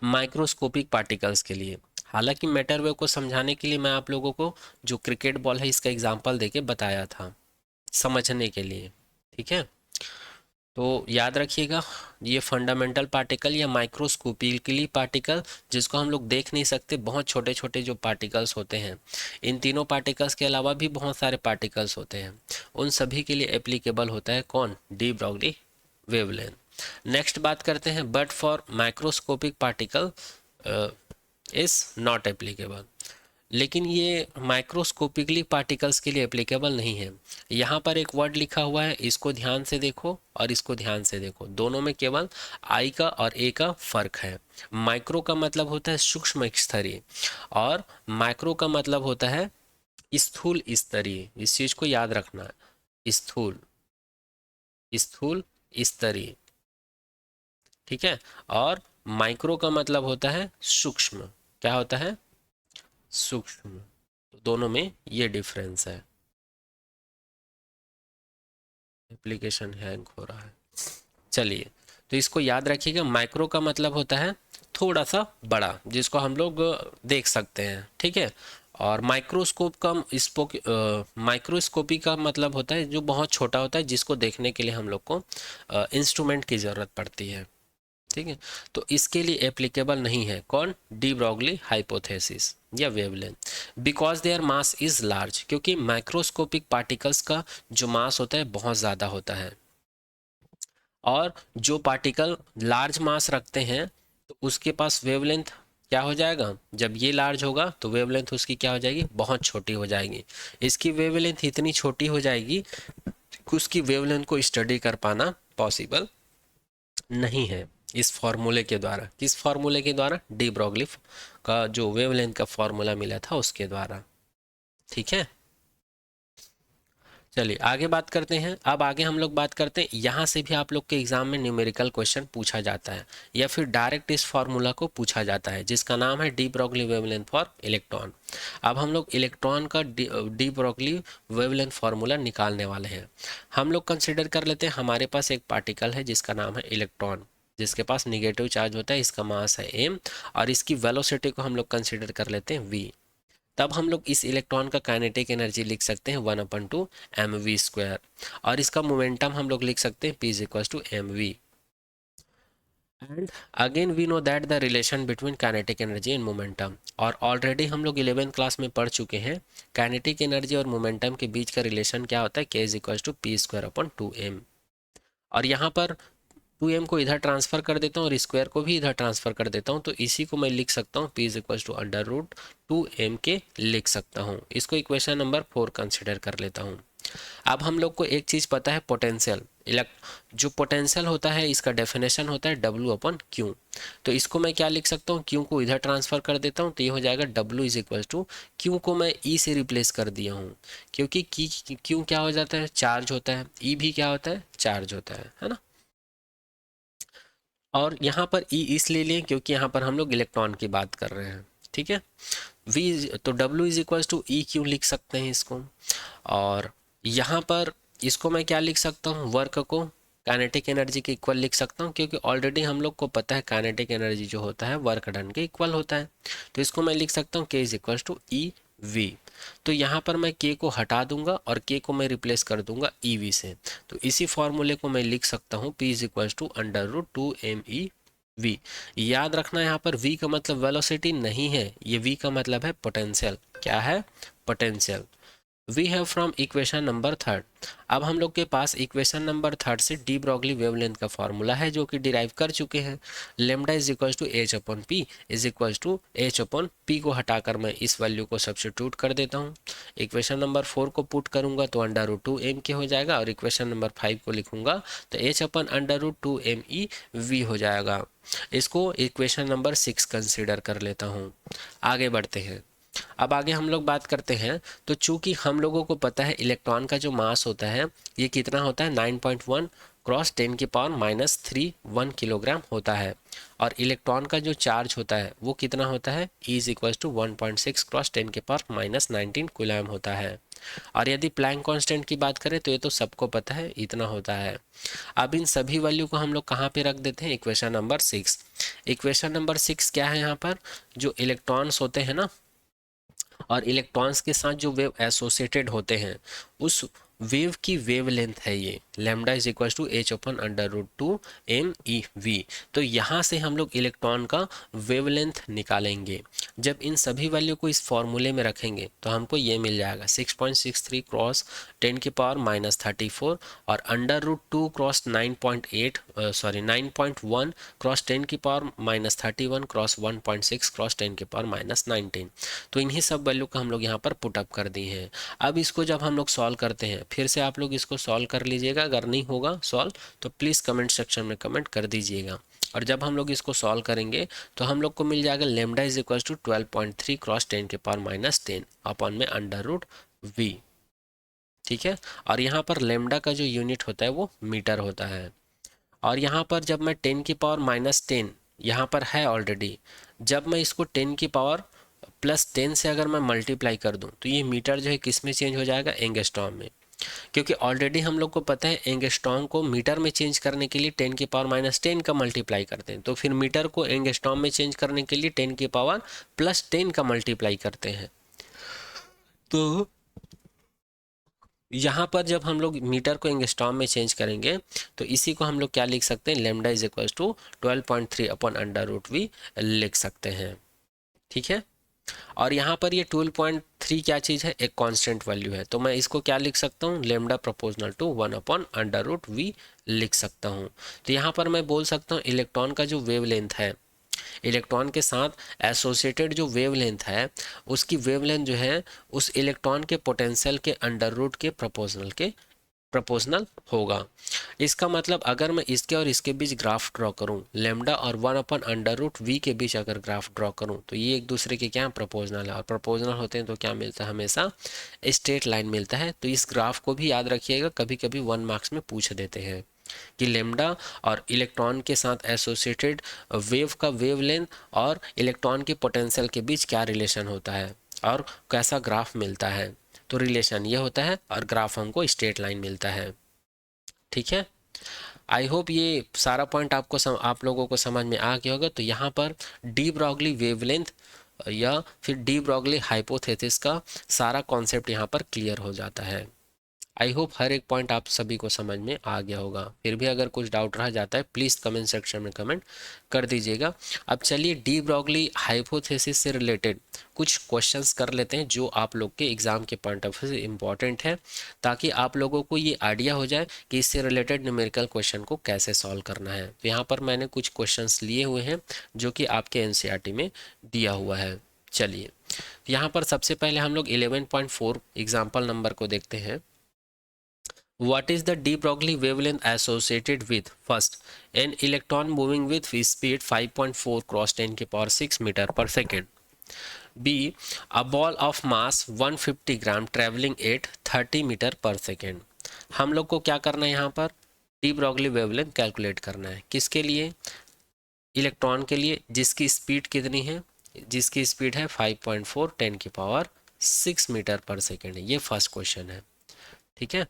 माइक्रोस्कोपिक पार्टिकल्स के लिए। हालांकि मैटर वेव को समझाने के लिए मैं आप लोगों को जो क्रिकेट बॉल है इसका एग्जाम्पल देके बताया था समझने के लिए। ठीक है, तो याद रखिएगा, ये फंडामेंटल पार्टिकल या माइक्रोस्कोपिकली पार्टिकल जिसको हम लोग देख नहीं सकते, बहुत छोटे छोटे जो पार्टिकल्स होते हैं, इन तीनों पार्टिकल्स के अलावा भी बहुत सारे पार्टिकल्स होते हैं, उन सभी के लिए एप्लीकेबल होता है कौन, डी ब्रॉगली वेवलेंथ। नेक्स्ट बात करते हैं, but for microscopic particle is not applicable. लेकिन ये माइक्रोस्कोपिकली पार्टिकल्स के लिए एप्लीकेबल नहीं है। यहाँ पर एक वर्ड लिखा हुआ है, इसको ध्यान से देखो और इसको ध्यान से देखो, दोनों में केवल आई का और ए का फर्क है। माइक्रो का मतलब होता है सूक्ष्म स्तरीय और माइक्रो का मतलब होता है स्थूल स्तरीय। इस चीज को याद रखना, स्थूल स्थूल स्तरीय। ठीक है, और माइक्रो का मतलब होता है सूक्ष्म। क्या होता है, सूक्ष्म। तो दोनों में ये डिफरेंस है। एप्लीकेशन हैंग हो रहा है, चलिए तो इसको याद रखिएगा। माइक्रो का मतलब होता है थोड़ा सा बड़ा, जिसको हम लोग देख सकते हैं। ठीक है, और माइक्रोस्कोप का माइक्रोस्कोपी का मतलब होता है जो बहुत छोटा होता है, जिसको देखने के लिए हम लोग को इंस्ट्रूमेंट की ज़रूरत पड़ती है। ठीक है, तो इसके लिए एप्लीकेबल नहीं है कौन, डी ब्रॉगली हाइपोथेसिस या wavelength, because their mass is large. क्योंकि माइक्रोस्कोपिक पार्टिकल्स का जो मास होता है बहुत ज़्यादा होता है, और जो पार्टिकल लार्ज मास रखते हैं तो उसके पास वेवलेंथ क्या हो जाएगा, जब ये लार्ज होगा तो वेवलेंथ उसकी क्या हो जाएगी, बहुत छोटी हो जाएगी। इसकी वेवलेंथ इतनी छोटी हो जाएगी कि उसकी वेवलेंथ को स्टडी कर पाना पॉसिबल नहीं है इस फॉर्मूले के द्वारा। किस फॉर्मूले के द्वारा, डी ब्रॉगली का जो वेवलेंथ का फॉर्मूला मिला था उसके द्वारा। ठीक है, चलिए आगे बात करते हैं। अब आगे हम लोग बात करते हैं, यहाँ से भी आप लोग के एग्जाम में न्यूमेरिकल क्वेश्चन पूछा जाता है या फिर डायरेक्ट इस फॉर्मूला को पूछा जाता है, जिसका नाम है de Broglie wavelength for electron. अब हम लोग इलेक्ट्रॉन का डी ब्रॉगली वेवलेंथ फॉर्मूला निकालने वाले हैं। हम लोग कंसिडर कर लेते हैं हमारे पास एक पार्टिकल है जिसका नाम है इलेक्ट्रॉन, जिसके पास निगेटिव चार्ज होता है, इसका मास है m, और इसकी वेलोसिटी को हम लोग कंसिडर कर लेते हैं v। तब हम लोग इस इलेक्ट्रॉन का काइनेटिक एनर्जी लिख सकते हैं 1/2 mv², और इसका मोमेंटम हम लोग लिख सकते हैं p = mv। And again we know that the relation between kinetic energy and momentum, और ऑलरेडी हम लोग 11th क्लास में पढ़ चुके हैं काइनेटिक एनर्जी और मोमेंटम के बीच का रिलेशन क्या होता है, k = p²/2m। और यहाँ पर 2m को इधर ट्रांसफर कर देता हूँ और स्क्वायर को भी इधर ट्रांसफर कर देता हूँ, तो इसी को मैं लिख सकता हूँ p = √2m के लिख सकता हूँ। इसको इक्वेशन नंबर 4 कंसिडर कर लेता हूँ। अब हम लोग को एक चीज़ पता है, पोटेंशियल। जो पोटेंशियल होता है इसका डेफिनेशन होता है W/Q। तो इसको मैं क्या लिख सकता हूँ, Q को इधर ट्रांसफर कर देता हूँ तो ये हो जाएगा W is equal to, Q को मैं E से रिप्लेस कर दिया हूँ क्योंकि Q क्या हो जाता है, चार्ज होता है, E भी क्या होता है, चार्ज होता है ना। और यहाँ पर E इसलिए लिए क्योंकि यहाँ पर हम लोग इलेक्ट्रॉन की बात कर रहे हैं, ठीक है। तो W is equal to EQ लिख सकते हैं इसको। और यहाँ पर इसको मैं क्या लिख सकता हूँ, वर्क को काइनेटिक एनर्जी के इक्वल लिख सकता हूँ क्योंकि ऑलरेडी हम लोग को पता है काइनेटिक एनर्जी जो होता है वर्क डन के इक्वल होता है। तो इसको मैं लिख सकता हूँ K is equal to EV। तो यहाँ पर मैं K को हटा दूंगा और K को मैं रिप्लेस कर दूंगा EV से। तो इसी फॉर्मूले को मैं लिख सकता हूँ P is equal to √2mE V। याद रखना यहाँ पर V का मतलब वेलोसिटी नहीं है, ये V का मतलब है पोटेंशियल। क्या है, potential. We have from equation number third. अब हम लोग के पास इक्वेशन नंबर थर्ड से डी ब्रॉगली वेवलेंथ का फॉर्मूला है जो कि डिराइव कर चुके हैं। Lambda is equal to H/P is equal to H/P को हटाकर मैं इस वैल्यू को सब्स्टिट्यूट कर देता हूँ। इक्वेशन नंबर 4 को पुट करूंगा तो √2m हो जाएगा और इक्वेशन नंबर 5 को लिखूंगा तो H/√2mE V हो जाएगा। इसको इक्वेशन नंबर 6 कंसिडर कर लेता हूँ। आगे बढ़ते हैं। अब आगे हम लोग बात करते हैं। तो चूंकि हम लोगों को पता है इलेक्ट्रॉन का जो मास होता है ये कितना होता है, 9.1 क्रॉस 10⁻³ किलोग्राम होता है। और इलेक्ट्रॉन का जो चार्ज होता है वो कितना होता है, E is equal to 1.6 cross 10⁻19 coulomb होता है। और यदि प्लैंक कांस्टेंट की बात करें तो ये तो सबको पता है इतना होता है। अब इन सभी वैल्यू को हम लोग कहाँ पे रख देते हैं, इक्वेशन नंबर 6। इक्वेशन नंबर 6 क्या है, यहाँ पर जो इलेक्ट्रॉन्स होते हैं ना और इलेक्ट्रॉन्स के साथ जो वेव एसोसिएटेड होते हैं उस वेव की वेवलेंथ है ये lambda is equal to H/√2mE_V। तो यहाँ से हम लोग इलेक्ट्रॉन का वेवलेंथ निकालेंगे। जब इन सभी वैल्यू को इस फॉर्मूले में रखेंगे तो हमको ये मिल जाएगा 6.63 क्रॉस 10⁻³ और √2 क्रॉस 9.1 क्रॉस 10⁻³ क्रॉस 1.6 क्रॉस 10⁻19। तो इन्हीं सब वैल्यू का हम लोग यहाँ पर पुटअप कर दिए हैं। अब इसको जब हम लोग सॉल्व करते हैं, फिर से आप लोग इसको सॉल्व कर लीजिएगा, अगर नहीं होगा सॉल्व तो प्लीज़ कमेंट सेक्शन में कमेंट कर दीजिएगा। और जब हम लोग इसको सॉल्व करेंगे तो हम लोग को मिल जाएगा lambda is equal to 12.3 cross 10⁻10 upon में √V। ठीक है। और यहाँ पर लेमडा का जो यूनिट होता है वो मीटर होता है। और यहाँ पर जब मैं 10⁻10 यहाँ पर है ऑलरेडी, जब मैं इसको 10⁻+10 से अगर मैं मल्टीप्लाई कर दूं तो ये मीटर जो है किस में चेंज हो जाएगा, एंगस्ट्रॉम में। क्योंकि ऑलरेडी हम लोग को पता है एंगस्ट्रॉम को मीटर में चेंज करने के लिए 10⁻10 का मल्टीप्लाई करते हैं, तो फिर मीटर को एंगस्ट्रॉम में चेंज करने के लिए 10⁻+10 का मल्टीप्लाई करते हैं। तो यहाँ पर जब हम लोग मीटर को एंगस्ट्रॉम में चेंज करेंगे तो इसी को हम लोग क्या लिख सकते हैं, lambda is equal to 12.3 upon √V लिख सकते हैं। ठीक है। और यहाँ पर ये 12.3 क्या चीज़ है, एक कांस्टेंट वैल्यू है, तो मैं इसको क्या लिख सकता हूँ, lambda proportional to 1 upon √V लिख सकता हूँ। तो यहाँ पर मैं बोल सकता हूँ इलेक्ट्रॉन का जो वेवलेंथ है, इलेक्ट्रॉन के साथ एसोसिएटेड जो वेवलेंथ है उसकी वेवलेंथ जो है उस इलेक्ट्रॉन के पोटेंशियल के अंडर रूट के प्रोपोर्शनल होगा। इसका मतलब अगर मैं इसके और इसके बीच ग्राफ ड्रॉ करूं, लेमडा और 1 अपॉन √V के बीच अगर ग्राफ ड्रॉ करूं तो ये एक दूसरे के क्या प्रोपोर्शनल है, और प्रोपोर्शनल होते हैं तो क्या मिलता है, हमेशा स्ट्रेट लाइन मिलता है। तो इस ग्राफ को भी याद रखिएगा, कभी कभी 1 मार्क्स में पूछ देते हैं कि लेमडा और इलेक्ट्रॉन के साथ एसोसिएटेड वेव का वेवलेंथ और इलेक्ट्रॉन के पोटेंशियल के बीच क्या रिलेशन होता है और कैसा ग्राफ मिलता है। तो रिलेशन ये होता है और ग्राफ हमको स्ट्रेट लाइन मिलता है। ठीक है। आई होप ये सारा पॉइंट आप लोगों को समझ में आ गया होगा। तो यहाँ पर डी ब्रॉगली वेवलेंथ या फिर डी ब्रॉगली हाइपोथेसिस का सारा कॉन्सेप्ट यहाँ पर क्लियर हो जाता है। आई होप हर एक पॉइंट आप सभी को समझ में आ गया होगा। फिर भी अगर कुछ डाउट रह जाता है प्लीज़ कमेंट सेक्शन में कमेंट कर दीजिएगा। अब चलिए डी ब्रॉगली हाइपोथेसिस से रिलेटेड कुछ क्वेश्चंस कर लेते हैं जो आप लोग के एग्ज़ाम के पॉइंट ऑफ व्यू से इम्पॉर्टेंट है, ताकि आप लोगों को ये आइडिया हो जाए कि इससे रिलेटेड न्यूमेरिकल क्वेश्चन को कैसे सॉल्व करना है। तो यहाँ पर मैंने कुछ क्वेश्चंस लिए हुए हैं जो कि आपके एनसीईआरटी में दिया हुआ है। चलिए यहाँ पर सबसे पहले हम लोग 11.4 एग्जाम्पल नंबर को देखते हैं। What is the de Broglie wavelength associated with? First, an electron moving with speed 5.4 cross 10 के power 6 meter per second. B, a ball of mass 150 gram traveling at 30 meter per second. हम लोग को क्या करना है यहाँ पर? डी ब्रॉगली वेवलेंथ कैलकुलेट करना है. किसके लिए? इलेक्ट्रॉन के लिए, जिसकी स्पीड कितनी है? जिसकी स्पीड है 5.4 10 की पावर 6 मीटर पर सेकेंड. ये फर्स्ट क्वेश्चन है. ठीक है.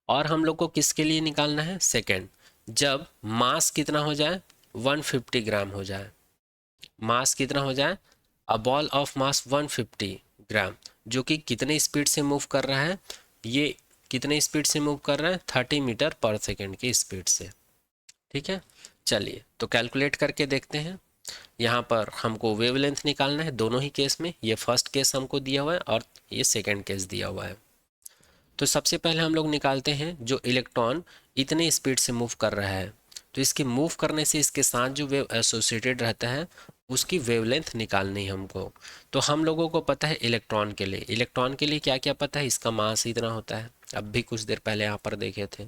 और हम लोग को किसके लिए निकालना है? सेकेंड, जब मास कितना हो जाए? 150 ग्राम हो जाए. मास कितना हो जाए? अ बॉल ऑफ मास 150 ग्राम, जो कि कितने स्पीड से मूव कर रहा है? ये कितने स्पीड से मूव कर रहा है? 30 मीटर पर सेकेंड की स्पीड से. ठीक है. चलिए तो कैलकुलेट करके देखते हैं. यहाँ पर हमको वेवलेंथ निकालना है दोनों ही केस में. ये फर्स्ट केस हमको दिया हुआ है और ये सेकेंड केस दिया हुआ है. तो सबसे पहले हम लोग निकालते हैं जो इलेक्ट्रॉन इतने स्पीड से मूव कर रहा है, तो इसके मूव करने से इसके साथ जो वेव एसोसिएटेड रहता है उसकी वेवलेंथ निकालनी है हमको. तो हम लोगों को पता है इलेक्ट्रॉन के लिए. इलेक्ट्रॉन के लिए क्या क्या पता है? इसका मास इतना होता है, अब भी कुछ देर पहले यहाँ पर देखे थे.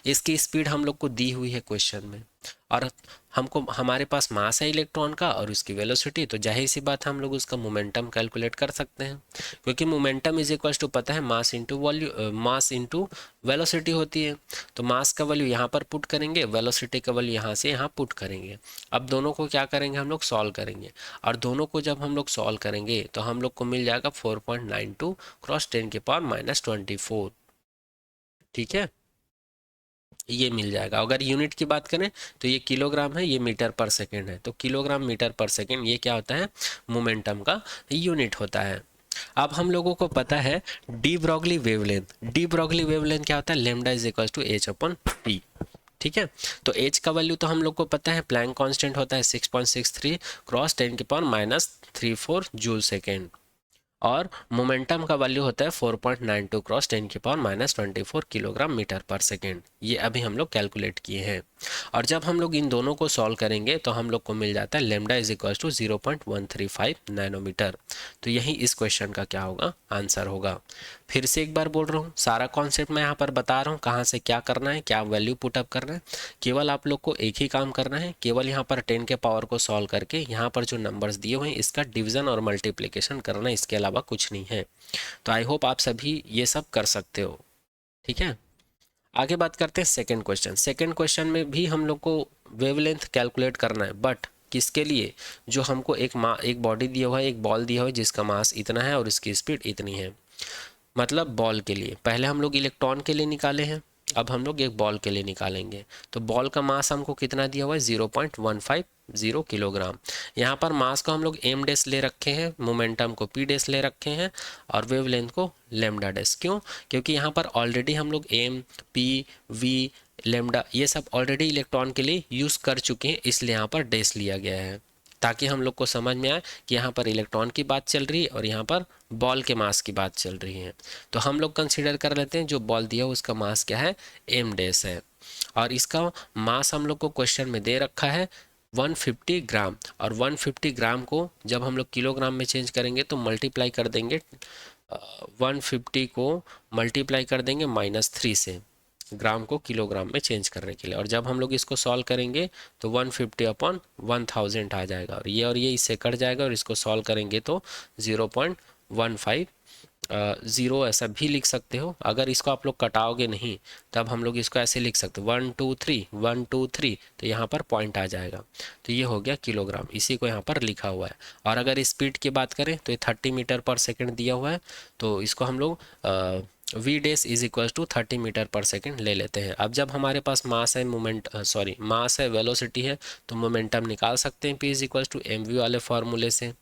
इसकी स्पीड हम लोग को दी हुई है क्वेश्चन में, और हमको हमारे पास मास है इलेक्ट्रॉन का और उसकी वेलोसिटी, तो जाहिर सी बात हम लोग उसका मोमेंटम कैलकुलेट कर सकते हैं, क्योंकि मोमेंटम इज इक्वल्स टू पता है mass into value, mass into velocity होती है. तो मास का वैल्यू यहाँ पर पुट करेंगे, वेलोसिटी का वैल्यू यहाँ से यहाँ पुट करेंगे. अब दोनों को क्या करेंगे? हम लोग सॉल्व करेंगे, और दोनों को जब हम लोग सॉल्व करेंगे तो हम लोग को मिल जाएगा 4.92 क्रॉस 10 के पावर -24. ठीक है, ये मिल जाएगा. अगर यूनिट की बात करें तो ये किलोग्राम है, ये मीटर पर सेकेंड है. तो किलोग्राम मीटर पर सेकेंड ये क्या होता है? मोमेंटम का यूनिट होता है. अब हम लोगों को पता है de Broglie wavelength. De Broglie wavelength क्या होता है? Lambda is equal to H upon P. ठीक है. तो एच का वैल्यू तो हम लोग को पता है, प्लैंक कांस्टेंट होता है 6.63 क्रॉस 10 के पावर -34 जूल सेकेंड, और मोमेंटम का वैल्यू होता है 4.92 क्रॉस 10 की पावर -24 किलोग्राम मीटर पर सेकेंड. ये अभी हम लोग कैलकुलेट किए हैं. और जब हम लोग इन दोनों को सॉल्व करेंगे तो हम लोग को मिल जाता है lambda is equal to 0.135 nanometre. तो यही इस क्वेश्चन का क्या होगा? आंसर होगा. फिर से एक बार बोल रहा हूँ, सारा कॉन्सेप्ट मैं यहाँ पर बता रहा हूँ, कहाँ से क्या करना है, क्या वैल्यू पुटअप करना है. केवल आप लोग को एक ही काम करना है, केवल यहाँ पर 10 के पावर को सॉल्व करके यहाँ पर जो नंबर्स दिए हुए हैं इसका डिवीजन और मल्टीप्लिकेशन करना, इसके अलावा कुछ नहीं है. तो आई होप आप सभी ये सब कर सकते हो. ठीक है. आगे बात करते हैं सेकेंड क्वेश्चन. सेकेंड क्वेश्चन में भी हम लोग को वेवलेंथ कैलकुलेट करना है, बट किसके लिए? जो हमको एक बॉडी दिया हुआ है, एक बॉल दिया हुआ है जिसका मास इतना है और इसकी स्पीड इतनी है. मतलब बॉल के लिए पहले हम लोग इलेक्ट्रॉन के लिए निकाले हैं, अब हम लोग एक बॉल के लिए निकालेंगे. तो बॉल का मास हमको कितना दिया हुआ है? 0.150 किलोग्राम. यहाँ पर मास को हम लोग एम डेस ले रखे हैं, मोमेंटम को पी डेस ले रखे हैं, और वेवलेंथ को लेमडा डेस. क्यों? क्योंकि यहाँ पर ऑलरेडी हम लोग एम, पी, वी, लेमडा ये सब ऑलरेडी इलेक्ट्रॉन के लिए यूज़ कर चुके हैं, इसलिए यहाँ पर डेस लिया गया है, ताकि हम लोग को समझ में आए कि यहाँ पर इलेक्ट्रॉन की बात चल रही है और यहाँ पर बॉल के मास की बात चल रही है. तो हम लोग कंसीडर कर लेते हैं जो बॉल दिया हो उसका मास क्या है? एम डेस है, और इसका मास हम लोग को क्वेश्चन में दे रखा है 150 ग्राम. और 150 ग्राम को जब हम लोग किलोग्राम में चेंज करेंगे तो मल्टीप्लाई कर देंगे, 150 को मल्टीप्लाई कर देंगे -3 से, ग्राम को किलोग्राम में चेंज करने के लिए. और जब हम लोग इसको सॉल्व करेंगे तो 150 अपॉन 1000 आ जाएगा, और ये इससे कट जाएगा, और इसको सॉल्व करेंगे तो 0.15 ज़ीरो ऐसा भी लिख सकते हो. अगर इसको आप लोग कटाओगे नहीं तब हम लोग इसको ऐसे लिख सकते हो 123 123, तो यहाँ पर पॉइंट आ जाएगा. तो ये हो गया किलोग्राम, इसी को यहाँ पर लिखा हुआ है. और अगर स्पीड की बात करें तो ये 30 मीटर पर सेकेंड दिया हुआ है, तो इसको हम लोग V dash is equal to 30 metre पर सेकेंड ले लेते हैं. अब जब हमारे पास मास है मास है, वेलोसिटी है, तो मोमेंटम निकाल सकते हैं. P is equal to M V वाले फार्मूले से.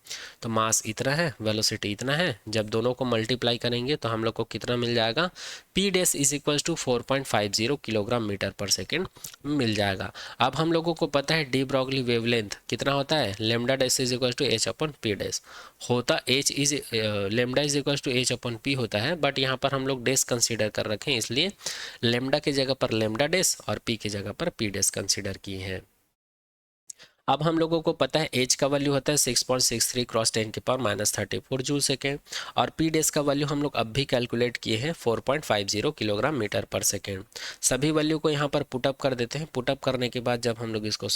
तो मास इतना है, वेलोसिटी इतना है, जब दोनों को मल्टीप्लाई करेंगे तो हम लोग को कितना मिल जाएगा? P dash is equal to 4.50 kilogram metre पर सेकेंड मिल जाएगा. अब हम लोगों को पता है डी ब्रॉगली वेवलेंथ कितना होता है? Lambda dash is equal to H upon P dash होता, H is lambda is equal to H upon P होता है, बट यहाँ पर हम लोग डेस कंसीडर कर रखे हैं, इसलिए लेमडा की जगह पर लेमडा डेस और पी की जगह पर पी डेस कंसीडर किए हैं. अब हम लोगों को पता है एच का वैल्यू होता है 6.63 क्रॉस 10 के पावर -34 जूल सेकेंड, और पी डेस का वैल्यू हम लोग अब भी कैलकुलेट किए हैं 4.50 किलोग्राम मीटर पर सेकेंड। सभी वैल्यू को यहाँ पर पुटअप कर देते हैं। पुटअप करने के बाद जब हम लोग इसको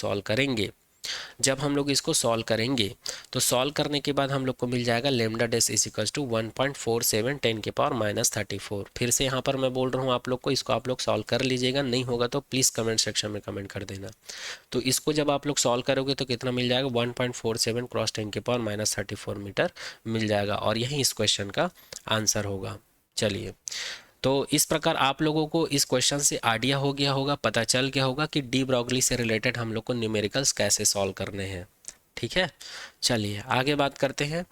सॉल्व करेंगे, तो सॉल्व करने के बाद हम लोग को मिल जाएगा lambda dash is equal to 1.47 10 के पावर -34। फिर से यहाँ पर मैं बोल रहा हूँ आप लोग को, इसको आप लोग सॉल्व कर लीजिएगा, नहीं होगा तो प्लीज़ कमेंट सेक्शन में कमेंट कर देना। तो इसको जब आप लोग सॉल्व करोगे तो कितना मिल जाएगा, 1.47 क्रॉस 10 के पावर -34 मीटर मिल जाएगा, और यही इस क्वेश्चन का आंसर होगा। चलिए, तो इस प्रकार आप लोगों को इस क्वेश्चन से आइडिया हो गया होगा, पता चल गया होगा कि डी ब्रॉगली से रिलेटेड हम लोग को न्यूमेरिकल्स कैसे सॉल्व करने हैं। ठीक है, चलिए आगे बात करते हैं।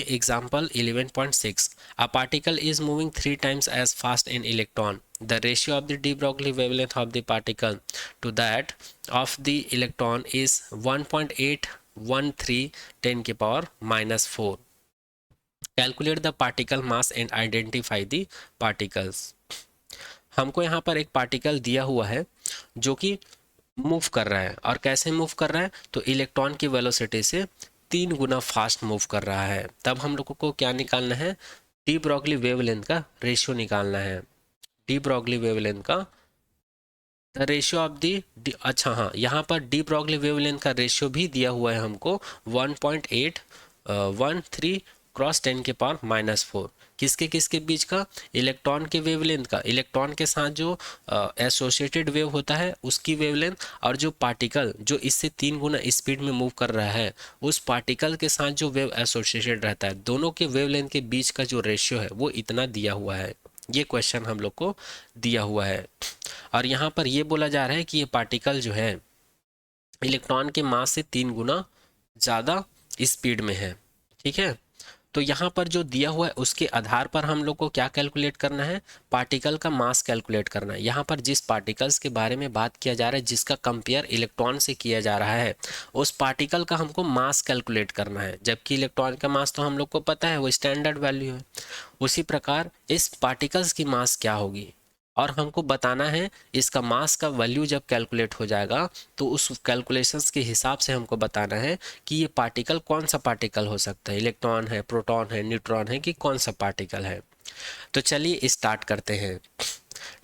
Example 11.6। A particle is moving 3 times as fast in electron. The ratio of the de Broglie wavelength of the particle to that of the electron is 1.813 10 के power -4। Calculate the particle mass and identify the particles. हमको यहाँ पर एक particle दिया हुआ है जो कि मूव कर रहा है, और कैसे मूव कर रहा है, तो इलेक्ट्रॉन की वेलोसिटी से 3 गुना फास्ट मूव कर रहा है। तब हम लोगों को क्या निकालना है, डी ब्रॉगली वेवलेंथ का रेशियो निकालना है। डी ब्रॉगली वेवलेंथ का द रेशियो ऑफ दी, अच्छा हाँ, यहाँ पर डी ब्रॉगली वेवलेंथ का रेशियो भी दिया हुआ है हमको 1.813 क्रॉस 10 के पावर -4। किसके किसके बीच का, इलेक्ट्रॉन के वेवलेंथ का, इलेक्ट्रॉन के साथ जो एसोसिएटेड वेव होता है उसकी वेवलेंथ, और जो पार्टिकल जो इससे 3 गुना स्पीड में मूव कर रहा है उस पार्टिकल के साथ जो वेव एसोसिएटेड रहता है, दोनों के वेवलेंथ के बीच का जो रेशियो है वो इतना दिया हुआ है। ये क्वेश्चन हम लोग को दिया हुआ है, और यहाँ पर ये बोला जा रहा है कि ये पार्टिकल जो है इलेक्ट्रॉन के मास से 3 गुना ज़्यादा स्पीड में है। ठीक है, तो यहाँ पर जो दिया हुआ है उसके आधार पर हम लोग को क्या कैलकुलेट करना है, पार्टिकल का मास कैलकुलेट करना है। यहाँ पर जिस पार्टिकल्स के बारे में बात किया जा रहा है, जिसका कंपेयर इलेक्ट्रॉन से किया जा रहा है, उस पार्टिकल का हमको मास कैलकुलेट करना है, जबकि इलेक्ट्रॉन का मास तो हम लोग को पता है वो स्टैंडर्ड वैल्यू है। उसी प्रकार इस पार्टिकल्स की मास क्या होगी, और हमको बताना है इसका मास का वैल्यू जब कैलकुलेट हो जाएगा तो उस कैलकुलेशंस के हिसाब से हमको बताना है कि ये पार्टिकल कौन सा पार्टिकल हो सकता है, इलेक्ट्रॉन है, प्रोटॉन है, न्यूट्रॉन है, कि कौन सा पार्टिकल है। तो चलिए स्टार्ट करते हैं।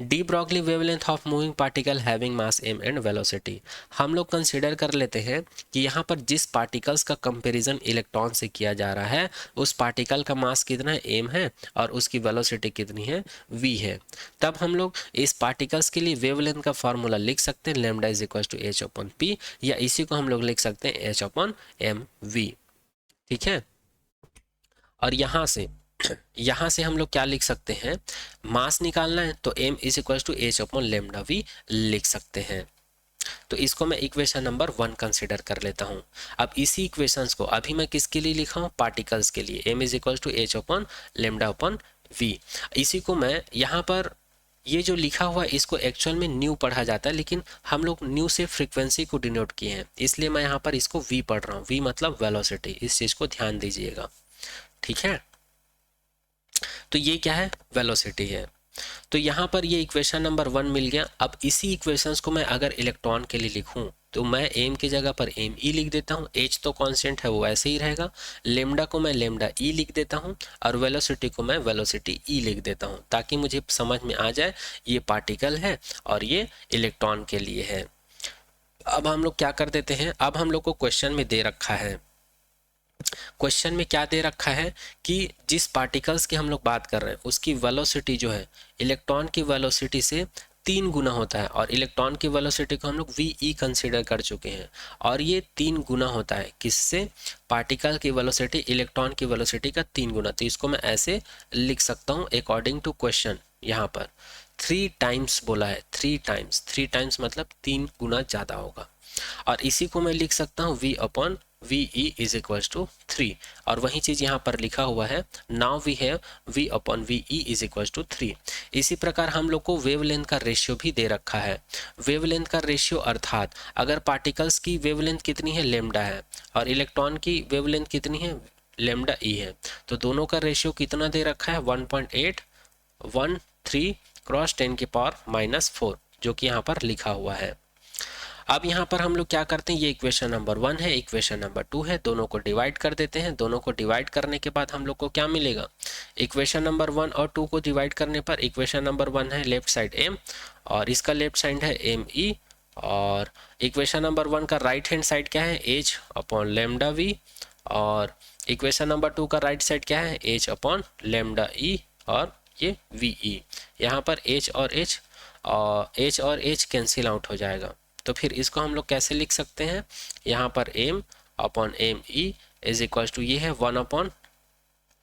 D Broglie wavelength of moving particle having mass m and velocity. हम लोग कंसीडर कर लेते हैं कि यहाँ पर जिस पार्टिकल्स का कंपैरिजन इलेक्ट्रॉन से किया जा रहा है उस पार्टिकल का मास कितना है, m है, और उसकी वेलोसिटी कितनी है, v है। तब हम लोग इस पार्टिकल्स के लिए वेवलेंथ का फॉर्मूला लिख सकते हैं, lambda is equal to h/p, या इसी को हम लोग लिख सकते हैं h/mv। ठीक है, और यहाँ से हम लोग क्या लिख सकते हैं, मास निकालना है तो m is equal to h/λv लिख सकते हैं। तो इसको मैं इक्वेशन नंबर 1 कंसिडर कर लेता हूँ। अब इसी इक्वेशंस को अभी मैं किसके लिए लिखा हूँ, पार्टिकल्स के लिए, m is equal to h/λ/v। इसी को मैं यहाँ पर ये जो लिखा हुआ है इसको एक्चुअल में न्यू पढ़ा जाता है, लेकिन हम लोग न्यू से फ्रीक्वेंसी को डिनोट किए हैं, इसलिए मैं यहाँ पर इसको v पढ़ रहा हूँ। v मतलब वेलोसिटी, इस चीज़ को ध्यान दीजिएगा। ठीक है, तो ये क्या है, वेलोसिटी है। तो यहाँ पर ये इक्वेशन नंबर 1 मिल गया। अब इसी इक्वेशंस को मैं अगर इलेक्ट्रॉन के लिए लिखूं तो मैं m की जगह पर m e लिख देता हूँ, h तो कांस्टेंट है वो ऐसे ही रहेगा, लेमडा को मैं लेमडा e लिख देता हूँ, और वेलोसिटी को मैं वेलोसिटी e लिख देता हूँ, ताकि मुझे समझ में आ जाए ये पार्टिकल है और ये इलेक्ट्रॉन के लिए है। अब हम लोग क्या कर देते हैं, अब हम लोग को क्वेश्चन में दे रखा है, क्वेश्चन में क्या दे रखा है कि जिस पार्टिकल्स की हम लोग बात कर रहे हैं उसकी वेलोसिटी जो है इलेक्ट्रॉन की वेलोसिटी से 3 गुना होता है, और इलेक्ट्रॉन की वेलोसिटी को हम लोग वी कंसीडर कर चुके हैं, और ये 3 गुना होता है किससे, पार्टिकल की वेलोसिटी इलेक्ट्रॉन की वेलोसिटी का 3 गुना। तो इसको मैं ऐसे लिख सकता हूँ अकॉर्डिंग टू क्वेश्चन, यहाँ पर 3 टाइम्स बोला है, 3 टाइम्स मतलब 3 गुना ज़्यादा होगा, और इसी को मैं लिख सकता हूँ v/ve इज इक्वल टू 3, और वही चीज़ यहाँ पर लिखा हुआ है, now we have v/ve is equal to 3। इसी प्रकार हम लोग को वेवलेंथ का रेशियो भी दे रखा है। वेवलेंथ का रेशियो अर्थात अगर पार्टिकल्स की वेवलेंथ कितनी है, लेमडा है, और इलेक्ट्रॉन की वेवलेंथ कितनी है, लेमडा e है, तो दोनों का रेशियो कितना दे रखा है, 1.813 क्रॉस 10 के पावर -4, जो कि यहाँ पर लिखा हुआ है। अब यहाँ पर हम लोग क्या करते हैं, ये इक्वेशन नंबर 1 है, इक्वेशन नंबर 2 है, दोनों को डिवाइड कर देते हैं। दोनों को डिवाइड करने के बाद हम लोग को क्या मिलेगा, इक्वेशन नंबर 1 और 2 को डिवाइड करने पर इक्वेशन नंबर 1 है लेफ्ट साइड m और इसका लेफ्ट साइड है एम ई, और इक्वेशन नंबर 1 का राइट हैंड साइड क्या है, h अपॉन लेमडा v, और इक्वेशन नंबर 2 का राइट साइड क्या है, h अपॉन लेमडा e, और ये वी ई। यहाँ पर h और h कैंसिल आउट हो जाएगा, तो फिर इसको हम लोग कैसे लिख सकते हैं, यहाँ पर m upon M E is equal to ये है 1 अपॉन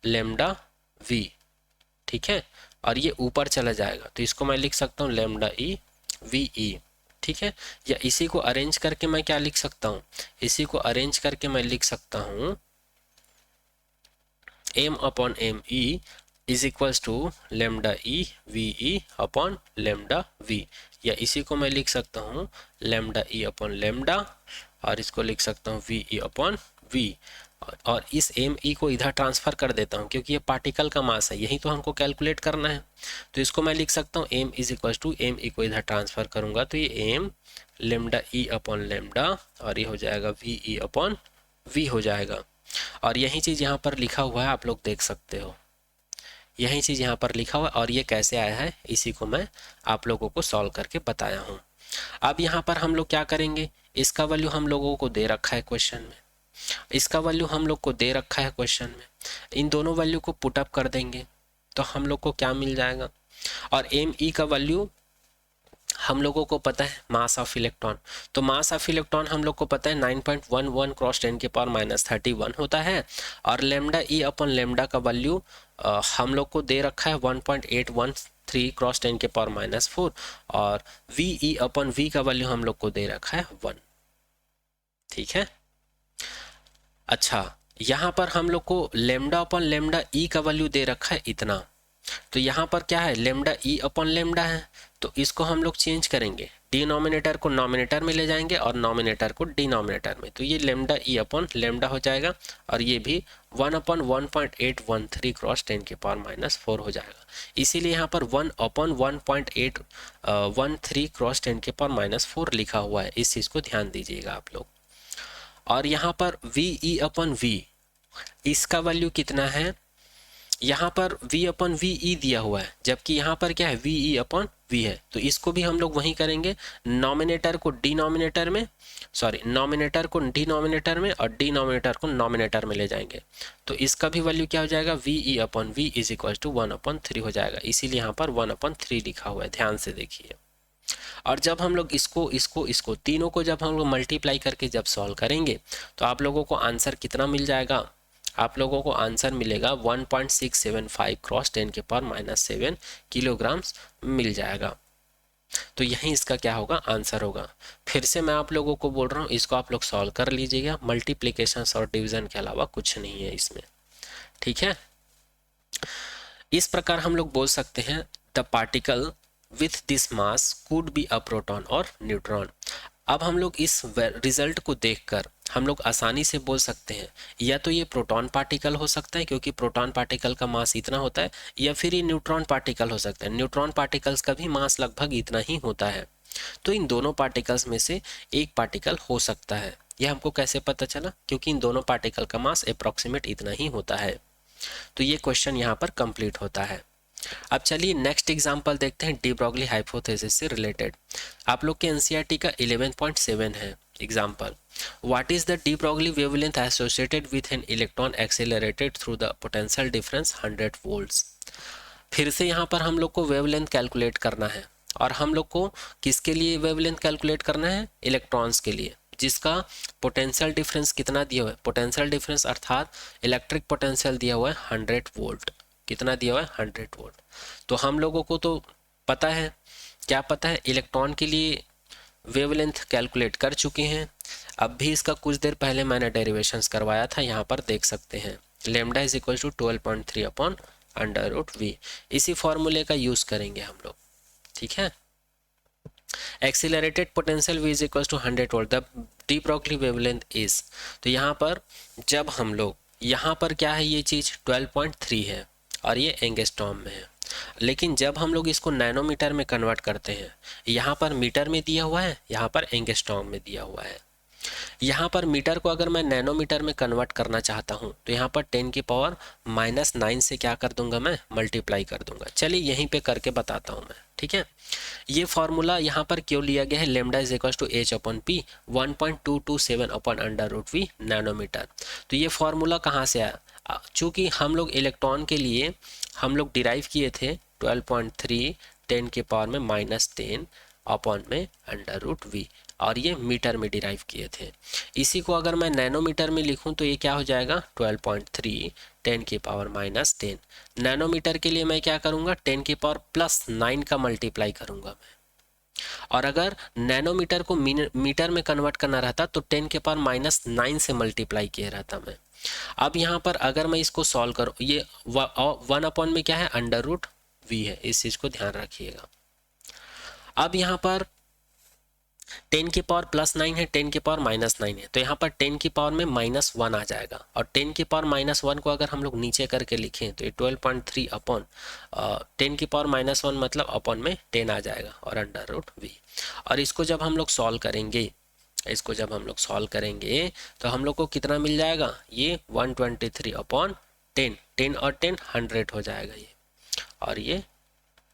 लेमडा v, ठीक है, और ये ऊपर चला जाएगा तो इसको मैं लिख सकता हूँ लेमडा ई वी ई, ठीक है। या इसी को अरेंज करके मैं क्या लिख सकता हूँ, इसी को अरेंज करके मैं लिख सकता हूँ m upon M E is equals to lambda E V E upon lambda v, या इसी को मैं लिख सकता हूँ लेमडा ई अपॉन लेमडा, और इसको लिख सकता हूँ वी ई अपॉन v, और इस एम ई को इधर ट्रांसफर कर देता हूँ क्योंकि ये पार्टिकल का मास है, यही तो हमको कैलकुलेट करना है। तो इसको मैं लिख सकता हूँ m is equal to M E को इधर ट्रांसफर करूँगा तो ये m lambda E upon lambda, और ये हो जाएगा वी ई अपॉन v हो जाएगा। और यही चीज़ यहाँ पर लिखा हुआ है, आप लोग देख सकते हो, यही चीज़ यहाँ पर लिखा हुआ है, और ये कैसे आया है इसी को मैं आप लोगों को सॉल्व करके बताया हूँ। अब यहाँ पर हम लोग क्या करेंगे, इसका वैल्यू हम लोगों को दे रखा है क्वेश्चन में, इसका वैल्यू हम लोग को दे रखा है क्वेश्चन में, इन दोनों वैल्यू को पुट अप कर देंगे तो हम लोग को क्या मिल जाएगा, और एम ई का वैल्यू हम लोगों को पता है मास ऑफ इलेक्ट्रॉन, तो मास ऑफ इलेक्ट्रॉन हम लोग को पता है 9.11 क्रॉस 10 के पावर -31 होता है, और लेमडा ई अपन लेमडा का वैल्यू हम लोग को दे रखा है 1.813 क्रॉस 10 के पावर -4, और वी ई अपन वी का वैल्यू हम लोग को दे रखा है 1, ठीक है। अच्छा, यहाँ पर हम लोग को लेमडा अपन लेमडा ई का वैल्यू दे रखा है इतना, तो यहाँ पर क्या है लेमडा ई अपन लेमडा है, तो इसको हम लोग चेंज करेंगे, डिनोमिनेटर को नॉमिनेटर में ले जाएंगे और नॉमिनेटर को डिनोमिनेटर में, तो ये लेमडा ई अपन लेमडा हो जाएगा, और ये भी 1 अपन 1.813 क्रॉस 10 के पावर -4 हो जाएगा, इसीलिए यहाँ पर 1 अपन 1.813 क्रॉस 10 के पावर -4 लिखा हुआ है, इस चीज़ को ध्यान दीजिएगा आप लोग। और यहाँ पर वी ई अपन वी, इसका वैल्यू कितना है, यहाँ पर v अपन वी ई दिया हुआ है, जबकि यहाँ पर क्या है वी ई अपन वी है, तो इसको भी हम लोग वहीं करेंगे, नॉमिनेटर को डिनोमिनेटर में, सॉरी नॉमिनेटर को डिनोमिनेटर में और डिनोमिनेटर को नॉमिनेटर में ले जाएंगे, तो इसका भी वैल्यू क्या हो जाएगा V E upon V is equal to 1/3 हो जाएगा, इसीलिए यहाँ पर 1/3 लिखा हुआ है, ध्यान से देखिए। और जब हम लोग इसको तीनों को जब हम लोग मल्टीप्लाई करके जब सॉल्व करेंगे तो आप लोगों को आंसर कितना मिल जाएगा, आप लोगों को आंसर मिलेगा 1.675 क्रॉस 10 के पावर -7 किलोग्राम्स मिल जाएगा। तो यही इसका क्या होगा आंसर होगा। फिर से मैं आप लोगों को बोल रहा हूँ, इसको आप लोग सॉल्व कर लीजिएगा, मल्टीप्लिकेशन और डिवीजन के अलावा कुछ नहीं है इसमें, ठीक है। इस प्रकार हम लोग बोल सकते हैं the particle with this mass could be a proton और न्यूट्रॉन। अब हम लोग इस रिजल्ट को देखकर हम लोग आसानी से बोल सकते हैं या तो ये प्रोटॉन पार्टिकल हो सकता है क्योंकि प्रोटॉन पार्टिकल का मास इतना होता है, या फिर ये न्यूट्रॉन पार्टिकल हो सकता है, न्यूट्रॉन पार्टिकल्स का भी मास लगभग इतना ही होता है, तो इन दोनों पार्टिकल्स में से एक पार्टिकल हो सकता है। यह हमको कैसे पता चला, क्योंकि इन दोनों पार्टिकल का मास अप्रॉक्सीमेट इतना ही होता है। तो ये क्वेश्चन यहाँ पर कंप्लीट होता है। अब चलिए नेक्स्ट एग्जांपल देखते हैं डी ब्रॉगली हाइपोथेसिस से रिलेटेड। आप लोग के एनसीईआरटी का 11.7 है example, what is the de Broglie wavelength associated with an electron accelerated through the potential difference 100 volts. फिर से यहाँ पर हम लोग को वेवलेंथ कैलकुलेट करना है, और हम लोग को किसके लिए वेवलेंथ कैलकुलेट करना है, इलेक्ट्रॉन्स के लिए, जिसका पोटेंशियल डिफरेंस कितना दिया हुआ है, पोटेंशियल डिफरेंस अर्थात इलेक्ट्रिक पोटेंशियल दिया हुआ है 100 वोल्ट। कितना दिया हुआ है 100 वोल्ट। तो हम लोगों को तो पता है, क्या पता है, इलेक्ट्रॉन के लिए वेवलेंथ कैलकुलेट कर चुके हैं। अब भी इसका कुछ देर पहले मैंने डेरिवेशंस करवाया था, यहाँ पर देख सकते हैं lambda is equal to 12.3 upon √v। इसी फॉर्मूले का यूज करेंगे हम लोग, ठीक है। Accelerated potential v is equal to 100 volt, the de Broglie wavelength is, तो यहाँ पर जब हम लोग यहाँ पर क्या है, ये चीज़ 12.3 है और ये एंगस्ट्रॉम में है। लेकिन जब हम लोग इसको नैनोमीटर में कन्वर्ट करते हैं, यहाँ पर मीटर में दिया हुआ है, यहाँ पर एंगस्ट्रॉम में दिया हुआ है। यहाँ पर मीटर को अगर मैं नैनोमीटर में कन्वर्ट करना चाहता हूँ तो यहाँ पर 10 की पावर -9 से क्या कर दूंगा, मैं मल्टीप्लाई कर दूंगा। चलिए यहीं पे करके बताता हूँ मैं, ठीक है। ये फॉर्मूला यहाँ पर क्यों लिया गया है, lambda is equal to H upon P 1.227 upon under root V nanometre. तो ये फॉर्मूला कहाँ से आया, चूँकि हम लोग इलेक्ट्रॉन के लिए हम लोग डिराइव किए थे 12.3 10 के पावर में -10 अपॉन में अंडर रूट वी, और ये मीटर में डिराइव किए थे। इसी को अगर मैं नैनोमीटर में लिखूं तो ये क्या हो जाएगा, 12.3 10 की पावर -10। नैनोमीटर के लिए मैं क्या करूंगा, 10 की पावर +9 का मल्टीप्लाई करूंगा मैं। और अगर नैनोमीटर को मीटर में कन्वर्ट करना रहता तो 10 के पावर -9 से मल्टीप्लाई किया रहता मैं। अब यहाँ पर अगर मैं इसको सॉल्व करूँ, ये 1 अपॉन में क्या है, अंडर रूट वी है, इस चीज़ को ध्यान रखिएगा। अब यहाँ पर 10 की पावर +9 है, 10 की पावर -9 है, तो यहाँ पर 10 की पावर में -1 आ जाएगा, और 10 की पावर -1 को अगर हम लोग नीचे करके लिखें तो ये 12.3 अपॉन 10 की पावर -1 मतलब अपॉन में 10 आ जाएगा और अंडर रूट वी। और इसको जब हम लोग सॉल्व करेंगे, तो हम लोग को कितना मिल जाएगा, ये 123 अपॉन 10, 10 और 10 100 हो जाएगा ये, और ये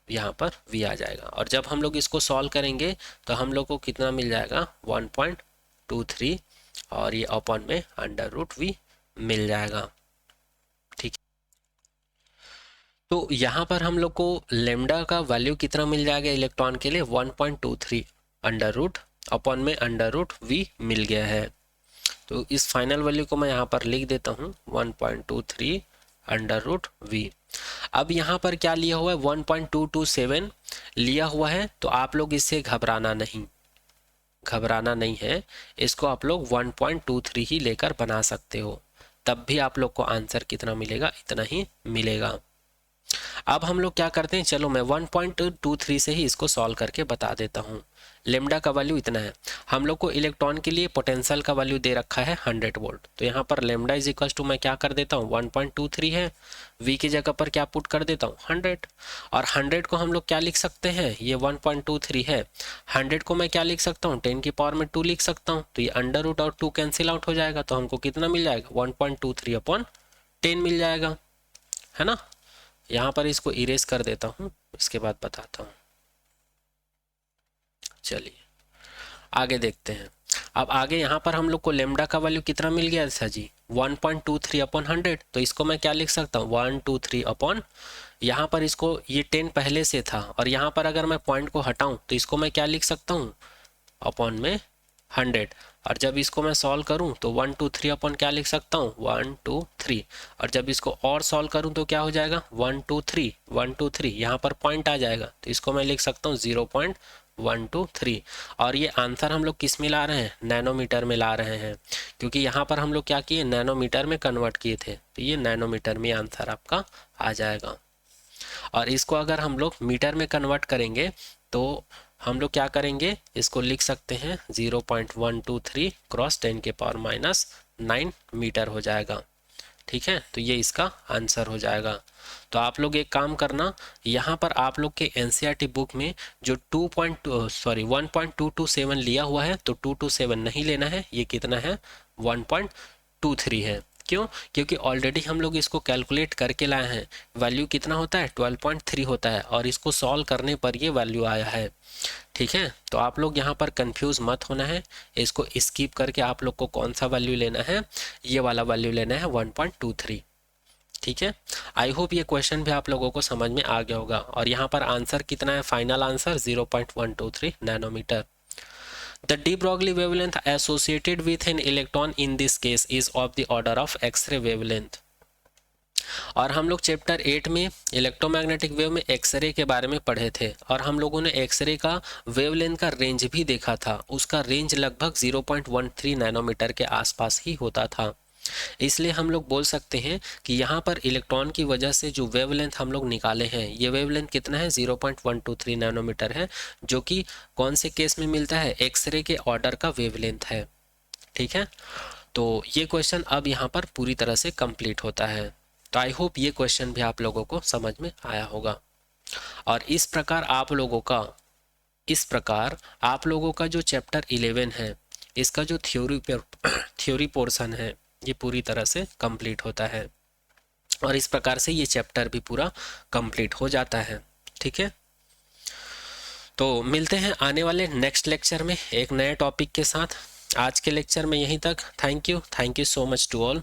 यहाँ पर v आ जाएगा। और जब हम लोग इसको सॉल्व करेंगे तो हम लोग को कितना मिल जाएगा, 1.23, और ये अपॉन में अंडर रूट वी मिल जाएगा, ठीक। तो यहाँ पर हम लोग को लेमडा का वैल्यू कितना मिल जाएगा इलेक्ट्रॉन के लिए, 1.23 अंडर रूट अपॉन में अंडर रूट वी मिल गया है। तो इस फाइनल वैल्यू को मैं यहाँ पर लिख देता हूँ, 1.23 अंडर रूट वी। अब यहाँ पर क्या लिया हुआ है, 1.227 लिया हुआ है, तो आप लोग इससे घबराना नहीं है, इसको आप लोग 1.23 ही लेकर बना सकते हो, तब भी आप लोग को आंसर कितना मिलेगा, इतना ही मिलेगा। अब हम लोग क्या करते हैं, चलो मैं 1.23 से ही इसको सॉल्व करके बता देता हूँ। लेमडा का वैल्यू इतना है, हम लोग को इलेक्ट्रॉन के लिए पोटेंशियल का वैल्यू दे रखा है 100 वोल्ट, तो यहाँ पर लेमडा इज इक्वल टू मैं क्या कर देता हूँ, 1.23 है, वी की जगह पर क्या पुट कर देता हूँ, 100, और 100 को हम लोग क्या लिख सकते हैं, ये 1.23 है, 100 को मैं क्या लिख सकता हूँ, 10 की पावर में 2 लिख सकता हूँ, तो ये अंडर रूट और 2 कैंसिल आउट हो जाएगा, तो हमको कितना मिल जाएगा, 1.23 अपॉन 10 मिल जाएगा, है ना। यहाँ पर इसको इरेज कर देता हूँ, इसके बाद बताता हूँ। चलिए आगे देखते हैं। अब आगे यहाँ पर हम लोग को लेमडा का वैल्यू कितना मिल गया था जी, 1.23 अपॉन 100, तो इसको मैं क्या लिख सकता हूँ, 123 अपॉन, यहाँ पर इसको ये 10 पहले से था, और यहाँ पर अगर मैं पॉइंट को हटाऊँ तो इसको मैं क्या लिख सकता हूँ, अपॉन में 100, और जब इसको मैं सॉल्व करूं तो 123 अपॉन क्या लिख सकता हूं, 123, और जब इसको और सॉल्व करूं तो क्या हो जाएगा, 123 यहाँ पर पॉइंट आ जाएगा, तो इसको मैं लिख सकता हूं 0.123, और ये आंसर हम लोग किस में ला रहे हैं, नैनोमीटर में ला रहे हैं, क्योंकि यहाँ पर हम लोग क्या किए, नैनोमीटर में कन्वर्ट किए थे, तो ये नैनोमीटर में आंसर आपका आ जाएगा। और इसको अगर हम लोग मीटर में कन्वर्ट करेंगे तो हम लोग क्या करेंगे, इसको लिख सकते हैं 0.123 क्रॉस 10 के पावर -9 मीटर हो जाएगा, ठीक है। तो ये इसका आंसर हो जाएगा। तो आप लोग एक काम करना, यहाँ पर आप लोग के एनसीईआरटी बुक में जो 1.227 लिया हुआ है, तो 227 नहीं लेना है, ये कितना है, 1.23 है। क्यों, क्योंकि ऑलरेडी हम लोग इसको कैलकुलेट करके लाए हैं, वैल्यू कितना होता है, 12.3 होता है, और इसको सॉल्व करने पर ये वैल्यू आया है, ठीक है। तो आप लोग यहाँ पर कंफ्यूज मत होना है, इसको स्किप करके आप लोग को कौन सा वैल्यू लेना है, ये वाला वैल्यू लेना है 1.23, ठीक है। आई होप ये क्वेश्चन भी आप लोगों को समझ में आ गया होगा। और यहाँ पर आंसर कितना है, final answer 0.123 nanometre. The de Broglie wavelength associated with an electron in this case is of the order of X-ray wavelength। और हम लोग चैप्टर 8 में इलेक्ट्रोमैग्नेटिक वेव में एक्सरे के बारे में पढ़े थे, और हम लोगों ने एक्सरे का वेवलेंथ का रेंज भी देखा था, उसका रेंज लगभग 0.13 नैनोमीटर के आसपास ही होता था। इसलिए हम लोग बोल सकते हैं कि यहाँ पर इलेक्ट्रॉन की वजह से जो वेवलेंथ हम लोग निकाले हैं, ये वेवलेंथ कितना है, 0.123 नैनोमीटर है, जो कि कौन से केस में मिलता है, एक्सरे के ऑर्डर का वेवलेंथ है, ठीक है। तो ये क्वेश्चन अब यहाँ पर पूरी तरह से कंप्लीट होता है। तो आई होप ये क्वेश्चन भी आप लोगों को समझ में आया होगा। और इस प्रकार आप लोगों का जो चैप्टर 11 है, इसका जो थ्योरी पोर्शन है, ये पूरी तरह से कंप्लीट होता है और इस प्रकार से ये चैप्टर भी पूरा कंप्लीट हो जाता है। ठीक है, तो मिलते हैं आने वाले नेक्स्ट लेक्चर में एक नए टॉपिक के साथ। आज के लेक्चर में यहीं तक। Thank you so much to all.